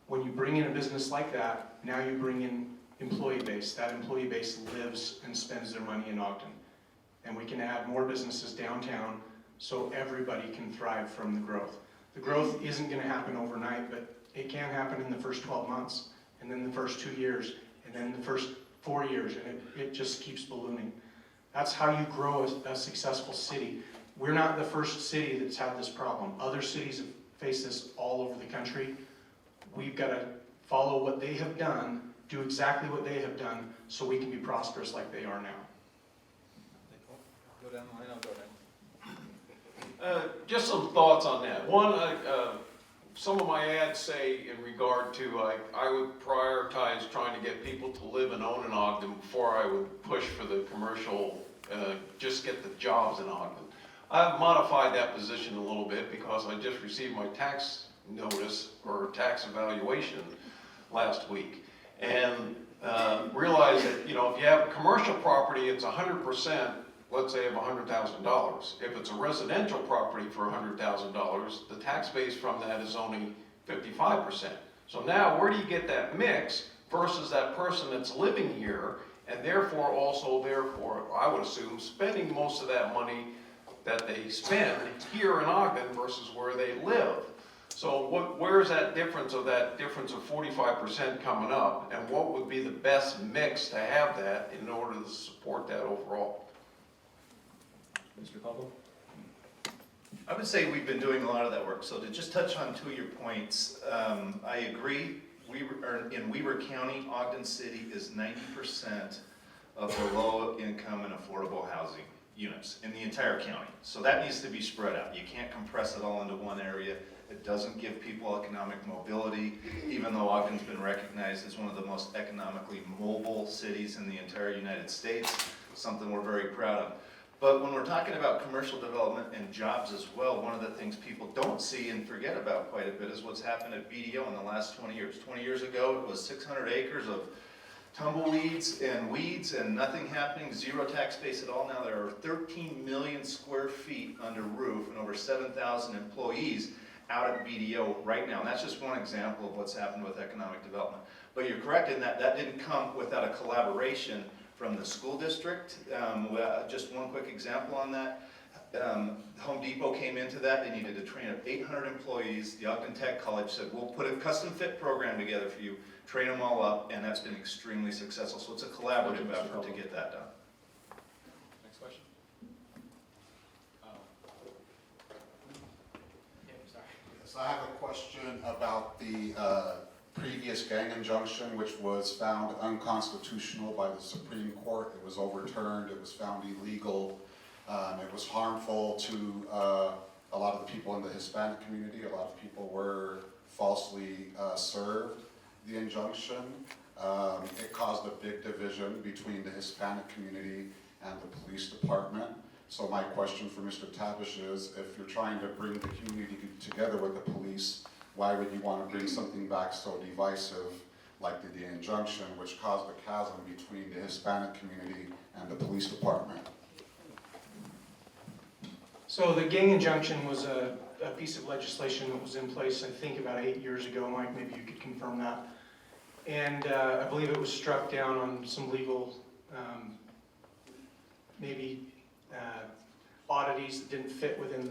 When you bring in a business like that, now you bring in employee base. That employee base lives and spends their money in Ogden. And we can add more businesses downtown so everybody can thrive from the growth. The growth isn't going to happen overnight, but it can happen in the first 12 months. And then the first 2 years, and then the first 4 years, and it just keeps ballooning. That's how you grow a successful city. We're not the first city that's had this problem. Other cities have faced this all over the country. We've got to follow what they have done, do exactly what they have done, so we can be prosperous like they are now. Go down the line, I'll go down. Just some thoughts on that. One, some of my ads say in regard to I would prioritize trying to get people to live and own in Ogden before I would push for the commercial, just get the jobs in Ogden. I've modified that position a little bit because I just received my tax notice or tax evaluation last week. And realize that, you know, if you have a commercial property, it's 100%, let's say, of $100,000. If it's a residential property for $100,000, the tax base from that is only 55%. So now, where do you get that mix versus that person that's living here, and therefore, I would assume, spending most of that money that they spend here in Ogden versus where they live? So where's that difference of 45% coming up, and what would be the best mix to have that in order to support that overall? Mr. Caldwell? I would say we've been doing a lot of that work. So to just touch on two of your points, I agree. In Weber County, Ogden City is 90% of the low income and affordable housing units in the entire county. So that needs to be spread out. You can't compress it all into one area. It doesn't give people economic mobility, even though Ogden's been recognized as one of the most economically mobile cities in the entire United States, something we're very proud of. But when we're talking about commercial development and jobs as well, one of the things people don't see and forget about quite a bit is what's happened at BDO in the last 20 years. 20 years ago, it was 600 acres of tumbleweeds and weeds and nothing happening, zero tax base at all. Now there are 13 million square feet under roof and over 7,000 employees out at BDO right now. And that's just one example of what's happened with economic development. But you're correct in that that didn't come without a collaboration from the school district. Just one quick example on that. Home Depot came into that. They needed to train up 800 employees. The Ogden Tech College said, we'll put a custom fit program together for you, train them all up, and that's been extremely successful. So it's a collaborative effort to get that done. Next question. Yes, I have a question about the previous gang injunction, which was found unconstitutional by the Supreme Court. It was overturned. It was found illegal. It was harmful to a lot of the people in the Hispanic community. A lot of people were falsely served the injunction. It caused a big division between the Hispanic community and the police department. So my question for Mr. Tabish is, if you're trying to bring the community together with the police, why would you want to bring something back so divisive like the injunction, which caused a chasm between the Hispanic community and the police department? So the gang injunction was a piece of legislation that was in place, I think, about 8 years ago. Mike, maybe you could confirm that. And I believe it was struck down on some legal, oddities that didn't fit within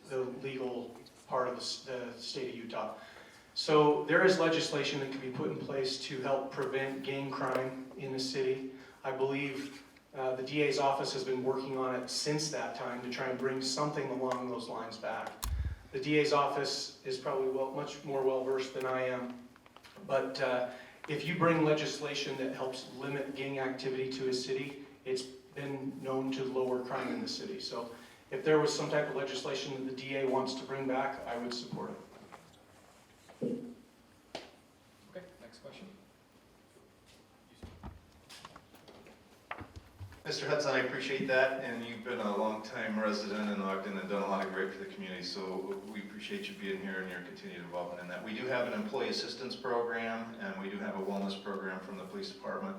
the legal part of the state of Utah. So there is legislation that can be put in place to help prevent gang crime in the city. I believe the DA's office has been working on it since that time to try and bring something along those lines back. The DA's office is probably much more well-versed than I am, but if you bring legislation that helps limit gang activity to a city, it's been known to lower crime in the city. So if there was some type of legislation that the DA wants to bring back, I would support it. Okay, next question. Mr. Hudson, I appreciate that, and you've been a long-time resident in Ogden and done a lot of great for the community, so we appreciate you being here and your continued involvement in that. We do have an employee assistance program, and we do have a wellness program from the police department.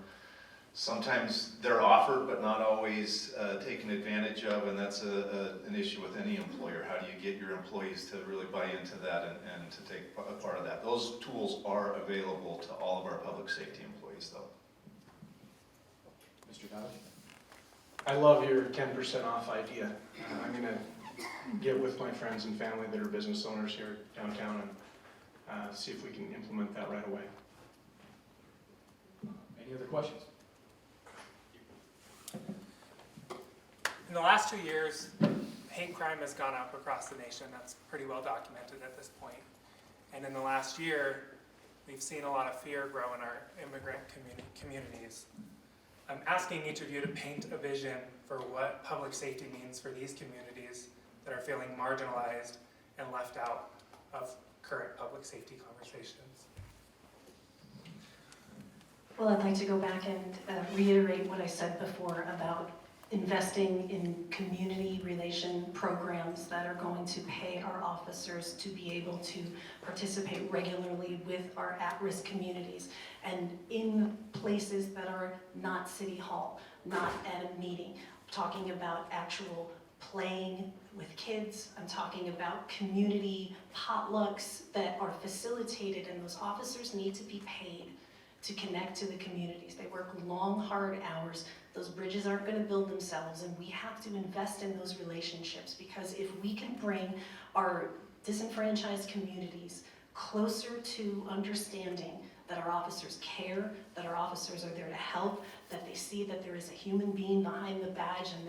Sometimes they're offered, but not always taken advantage of, and that's an issue with any employer. How do you get your employees to really buy into that and to take a part of that? Those tools are available to all of our public safety employees, though. Mr. Tabish? I love your 10% off idea. I'm going to get with my friends and family that are business owners here downtown and see if we can implement that right away. Any other questions? In the last 2 years, hate crime has gone up across the nation. That's pretty well documented at this point. And in the last year, we've seen a lot of fear grow in our immigrant communities. I'm asking each of you to paint a vision for what public safety means for these communities that are feeling marginalized and left out of current public safety conversations. Well, I'd like to go back and reiterate what I said before about investing in community relation programs that are going to pay our officers to be able to participate regularly with our at-risk communities and in places that are not City Hall, not at a meeting. I'm talking about actual playing with kids. I'm talking about community potlucks that are facilitated, and those officers need to be paid to connect to the communities. They work long, hard hours. Those bridges aren't going to build themselves, and we have to invest in those relationships, because if we can bring our disenfranchised communities closer to understanding that our officers care, that our officers are there to help, that they see that there is a human being behind the badge and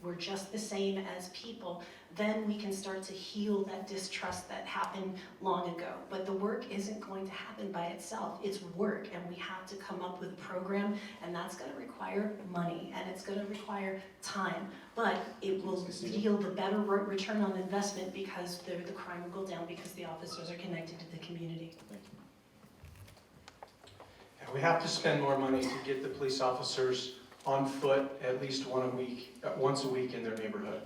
we're just the same as people, then we can start to heal that distrust that happened long ago. But the work isn't going to happen by itself. It's work, and we have to come up with a program, and that's going to require money, and it's going to require time. But it will yield a better return on investment, because the crime will go down because the officers are connected to the community. And we have to spend more money to get the police officers on foot at least once a week in their neighborhood.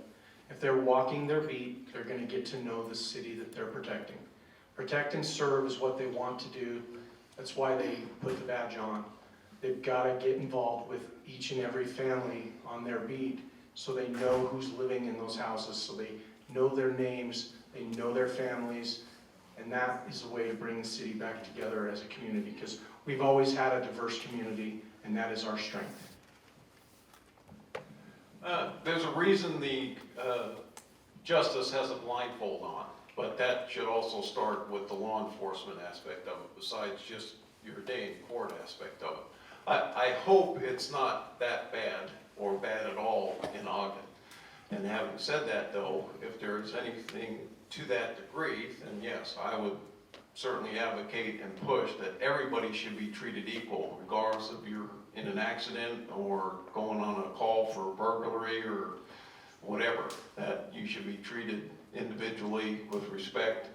If they're walking their beat, they're going to get to know the city that they're protecting. Protect and serve is what they want to do. That's why they put the badge on. They've got to get involved with each and every family on their beat, so they know who's living in those houses, so they know their names, they know their families, and that is a way to bring the city back together as a community, because we've always had a diverse community, and that is our strength. There's a reason the justice has a blindfold on, but that should also start with the law enforcement aspect of it, besides just your day in court aspect of it. I hope it's not that bad or bad at all in Ogden. And having said that, though, if there's anything to that degree, then yes, I would certainly advocate and push that everybody should be treated equal, regardless if you're in an accident or going on a call for burglary or whatever, that you should be treated individually with respect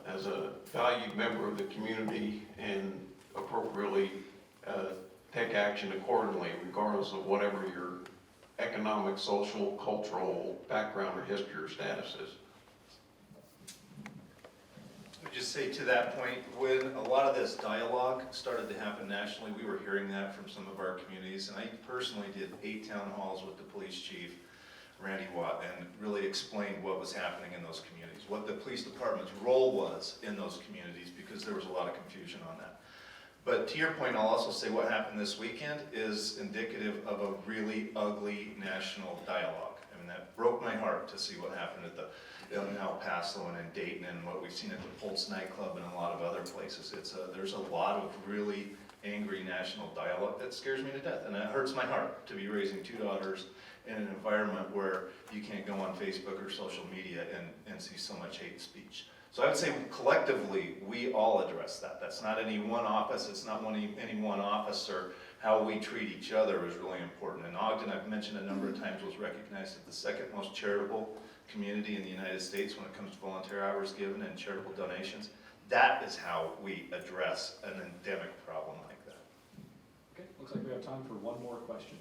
as a valued member of the community, and appropriately take action accordingly, regardless of whatever your economic, social, cultural background or history or status is. I would just say to that point, when a lot of this dialogue started to happen nationally, we were hearing that from some of our communities, and I personally did 8 town halls with the police chief, Randy Watt, and really explained what was happening in those communities, what the police department's role was in those communities, because there was a lot of confusion on that. But to your point, I'll also say what happened this weekend is indicative of a really ugly national dialogue. I mean, that broke my heart to see what happened in El Paso and in Dayton, and what we've seen at the Pulse nightclub and a lot of other places. There's a lot of really angry national dialogue that scares me to death, and it hurts my heart to be raising 2 daughters in an environment where you can't go on Facebook or social media and see so much hate speech. So I would say collectively, we all address that. That's not any one office, it's not any one officer. How we treat each other is really important. And Ogden, I've mentioned a number of times, was recognized as the 2nd most charitable community in the United States when it comes to volunteer hours given and charitable donations. That is how we address an endemic problem like that. Okay, looks like we have time for one more question.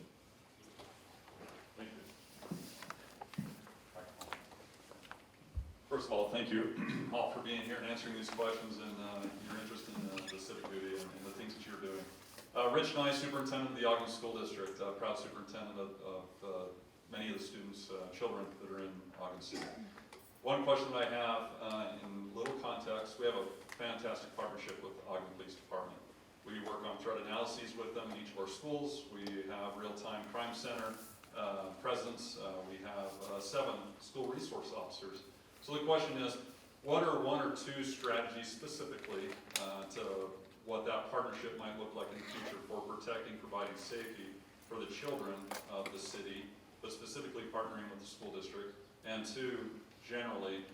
Thank you. First of all, thank you all for being here and answering these questions, and your interest in the civic duty and the things that you're doing. Rich Nye, Superintendent of the Ogden School District, proud superintendent of many of the students' children that are in Ogden City. One question that I have, in little context, we have a fantastic partnership with the Ogden Police Department. We work on threat analyses with them in each of our schools. We have real-time crime center presence. We have 7 school resource officers. So the question is, what are 1 or 2 strategies specifically to what that partnership might look like in the future for protecting, providing safety for the children of the city, but specifically partnering with the school district, and 2, generally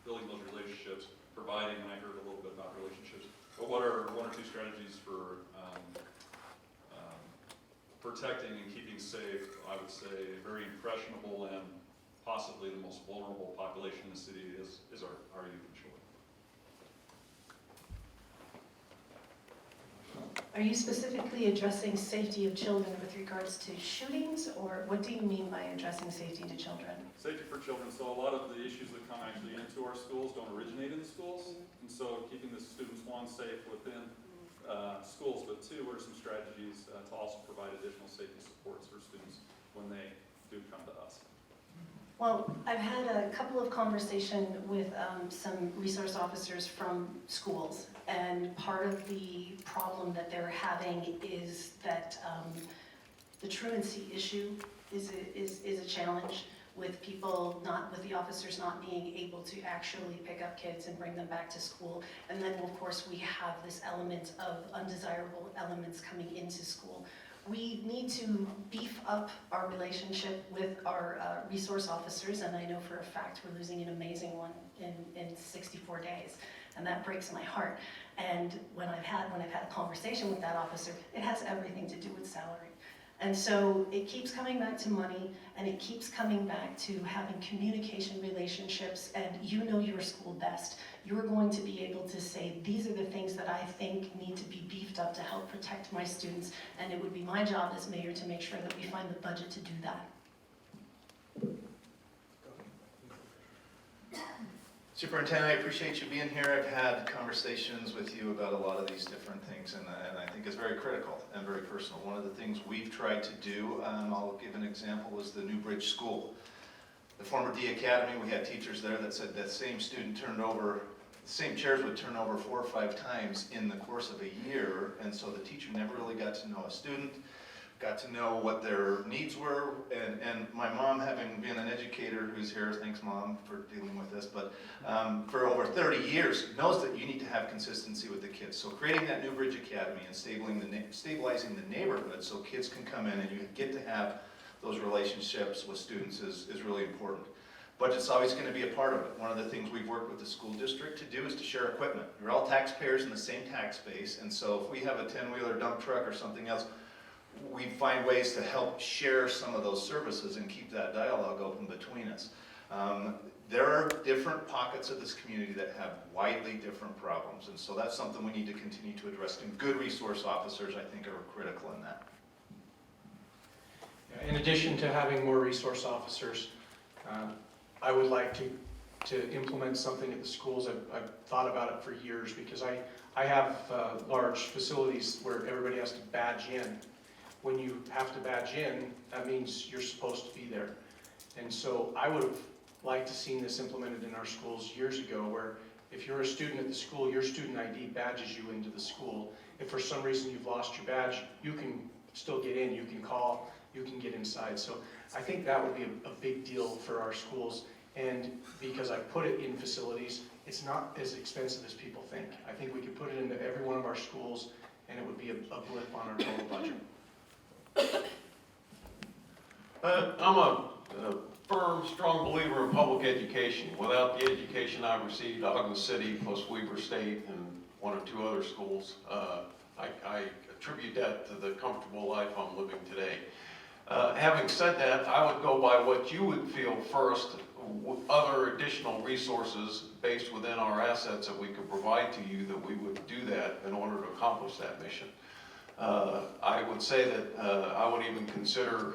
building those relationships, providing, and I heard a little bit about relationships, but what are 1 or 2 strategies for protecting and keeping safe, I would say, a very impressionable and possibly the most vulnerable population in the city is our youth and children. Are you specifically addressing safety of children with regards to shootings, or what do you mean by addressing safety to children? Safety for children, so a lot of the issues that come actually into our schools don't originate in the schools. And so keeping the students, one, safe within schools, but two, what are some strategies to also provide additional safety supports for students when they do come to us? Well, I've had a couple of conversations with some resource officers from schools, and part of the problem that they're having is that the truancy issue is a challenge with people with the officers not being able to actually pick up kids and bring them back to school. And then, of course, we have this element of undesirable elements coming into school. We need to beef up our relationship with our resource officers, and I know for a fact we're losing an amazing one in 64 days, and that breaks my heart. And when I've had a conversation with that officer, it has everything to do with salary. And so it keeps coming back to money, and it keeps coming back to having communication relationships, and you know your school best. You're going to be able to say, these are the things that I think need to be beefed up to help protect my students, and it would be my job as mayor to make sure that we find the budget to do that. Superintendent, I appreciate you being here. I've had conversations with you about a lot of these different things, and I think it's very critical and very personal. One of the things we've tried to do, I'll give an example, was the New Bridge School. The former D Academy, we had teachers there that said that same student turned over, the same chairs would turn over 4 or 5 times in the course of a year, and so the teacher never really got to know a student, got to know what their needs were, and my mom, having been an educator who's here, thanks Mom for dealing with this, but for over 30 years, knows that you need to have consistency with the kids. So creating that New Bridge Academy and stabilizing the neighborhood so kids can come in and you get to have those relationships with students is really important. Budget's always going to be a part of it. One of the things we've worked with the school district to do is to share equipment. We're all taxpayers in the same tax base, and so if we have a 10-wheeler dump truck or something else, we find ways to help share some of those services and keep that dialogue open between us. There are different pockets of this community that have widely different problems, and so that's something we need to continue to address, and good resource officers, I think, are critical in that. In addition to having more resource officers, I would like to implement something at the schools. I've thought about it for years because I have large facilities where everybody has to badge in. When you have to badge in, that means you're supposed to be there. And so I would have liked to seen this implemented in our schools years ago, where if you're a student at the school, your student ID badges you into the school. If for some reason you've lost your badge, you can still get in, you can call, you can get inside. So I think that would be a big deal for our schools. And because I put it in facilities, it's not as expensive as people think. I think we could put it into every one of our schools, and it would be a blip on our total budget. I'm a firm, strong believer in public education. Without the education I received, Ogden City plus Weber State and 1 or 2 other schools, I attribute that to the comfortable life I'm living today. Having said that, I would go by what you would feel first, other additional resources based within our assets that we could provide to you, that we would do that in order to accomplish that mission. I would say that I would even consider,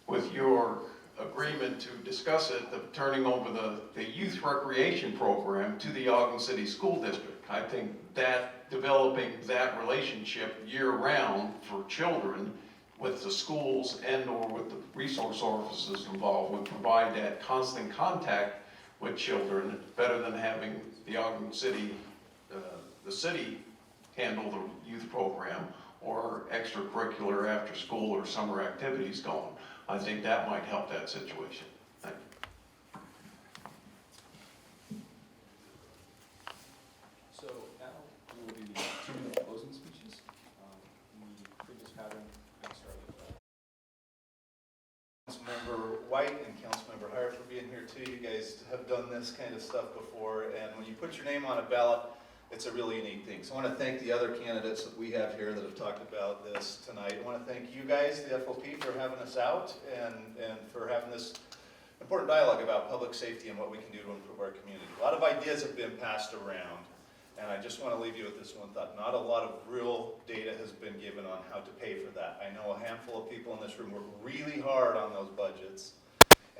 with your agreement to discuss it, turning over the youth recreation program to the Ogden City School District. I think that developing that relationship year-round for children with the schools and or with the resource officers involved would provide that constant contact with children better than having the Ogden City, the city handle the youth program or extracurricular after school or summer activities going. I think that might help that situation. Thank you. So now we will do 2-minute closing speeches. The previous pattern, I started with that. Councilmember White and Councilmember Hart for being here too. You guys have done this kind of stuff before, and when you put your name on a ballot, it's a really unique thing. So I want to thank the other candidates that we have here that have talked about this tonight. I want to thank you guys, the FOP, for having us out and for having this important dialogue about public safety and what we can do to improve our community. A lot of ideas have been passed around, And I just want to leave you with this one thought. Not a lot of real data has been given on how to pay for that. I know a handful of people in this room work really hard on those budgets,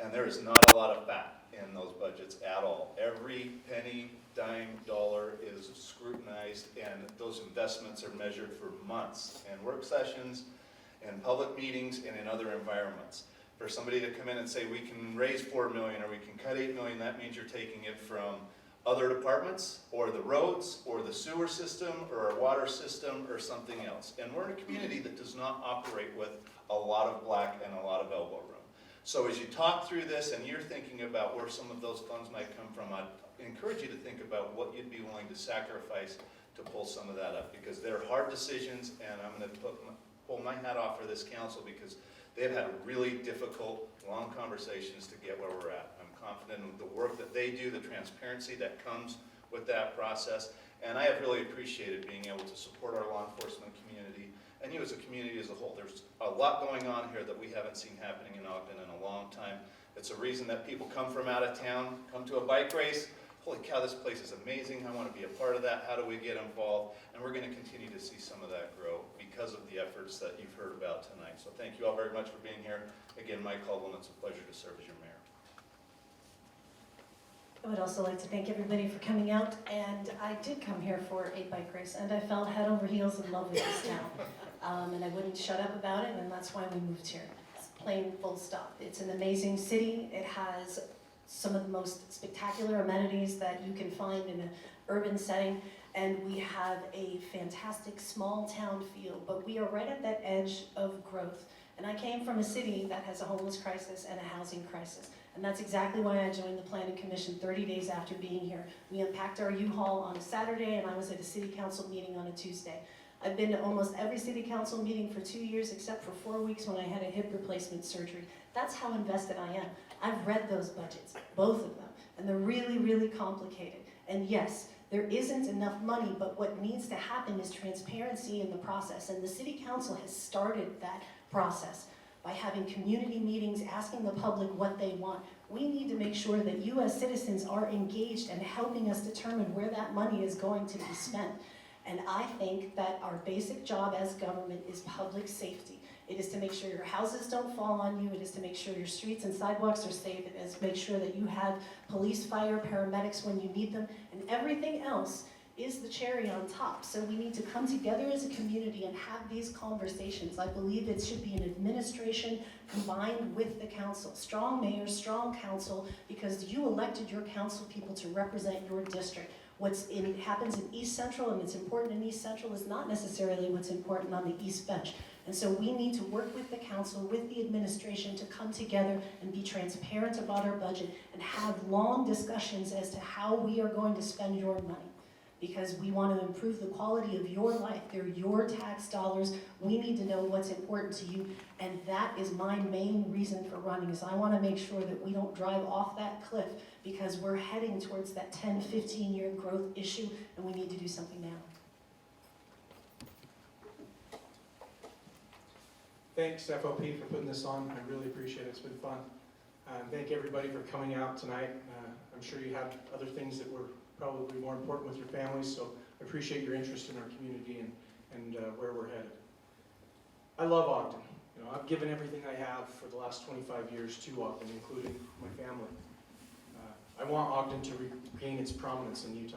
and there is not a lot of fat in those budgets at all. Every penny, dime, dollar is scrutinized, and those investments are measured for months in work sessions, in public meetings, and in other environments. For somebody to come in and say we can raise $4 million or we can cut $8 million, that means you're taking it from other departments, or the roads, or the sewer system, or our water system, or something else. And we're in a community that does not operate with a lot of black and a lot of elbow room. So as you talk through this and you're thinking about where some of those funds might come from, I'd encourage you to think about what you'd be willing to sacrifice to pull some of that up, because they're hard decisions, and I'm going to pull my hat off for this council because they've had really difficult, long conversations to get where we're at. I'm confident in the work that they do, the transparency that comes with that process, and I have really appreciated being able to support our law enforcement community and you as a community as a whole. There's a lot going on here that we haven't seen happening in Ogden in a long time. It's a reason that people come from out of town, come to a bike race. Holy cow, this place is amazing. I want to be a part of that. How do we get involved? And we're going to continue to see some of that grow because of the efforts that you've heard about tonight. So thank you all very much for being here. Again, Mike Caldwell, it's a pleasure to serve as your mayor. I would also like to thank everybody for coming out, and I did come here for a bike race, and I fell head over heels in love with this town. And I wouldn't shut up about it, and that's why we moved here. It's plain full stop. It's an amazing city. It has some of the most spectacular amenities that you can find in an urban setting, and we have a fantastic small town feel, but we are right at that edge of growth. And I came from a city that has a homeless crisis and a housing crisis. And that's exactly why I joined the Planning Commission 30 days after being here. We unpacked our U-Haul on a Saturday, and I was at a city council meeting on a Tuesday. I've been to almost every city council meeting for 2 years, except for 4 weeks when I had a hip replacement surgery. That's how invested I am. I've read those budgets, both of them, and they're really, really complicated. And yes, there isn't enough money, but what needs to happen is transparency in the process, and the city council has started that process by having community meetings, asking the public what they want. We need to make sure that you as citizens are engaged and helping us determine where that money is going to be spent. And I think that our basic job as government is public safety. It is to make sure your houses don't fall on you. It is to make sure your streets and sidewalks are safe. It is to make sure that you have police, fire, paramedics when you need them. And everything else is the cherry on top. So we need to come together as a community and have these conversations. I believe it should be an administration combined with the council. Strong mayor, strong council, because you elected your council people to represent your district. Happens in East Central, and it's important in East Central, is not necessarily what's important on the East Bench. And so we need to work with the council, with the administration, to come together and be transparent about our budget and have long discussions as to how we are going to spend your money. Because we want to improve the quality of your life. They're your tax dollars. We need to know what's important to you. And that is my main reason for running, is I want to make sure that we don't drive off that cliff, because we're heading towards that 10, 15-year growth issue, and we need to do something now. Thanks, FOP, for putting this on. I really appreciate it. It's been fun. Thank everybody for coming out tonight. I'm sure you have other things that were probably more important with your families, so I appreciate your interest in our community and where we're headed. I love Ogden. You know, I've given everything I have for the last 25 years to Ogden, including my family. I want Ogden to regain its prominence in Utah.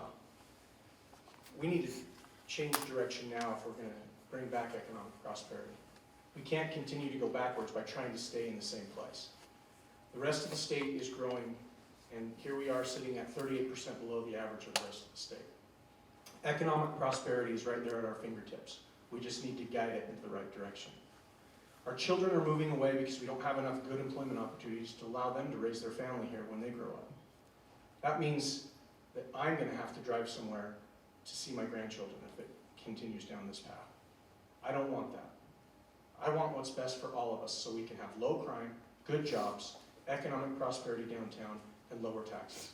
We need to change direction now if we're going to bring back economic prosperity. We can't continue to go backwards by trying to stay in the same place. The rest of the state is growing, and here we are sitting at 38% below the average of the rest of the state. Economic prosperity is right there at our fingertips. We just need to guide it into the right direction. Our children are moving away because we don't have enough good employment opportunities to allow them to raise their family here when they grow up. That means that I'm going to have to drive somewhere to see my grandchildren if it continues down this path. I don't want that. I want what's best for all of us, so we can have low crime, good jobs, economic prosperity downtown, and lower taxes.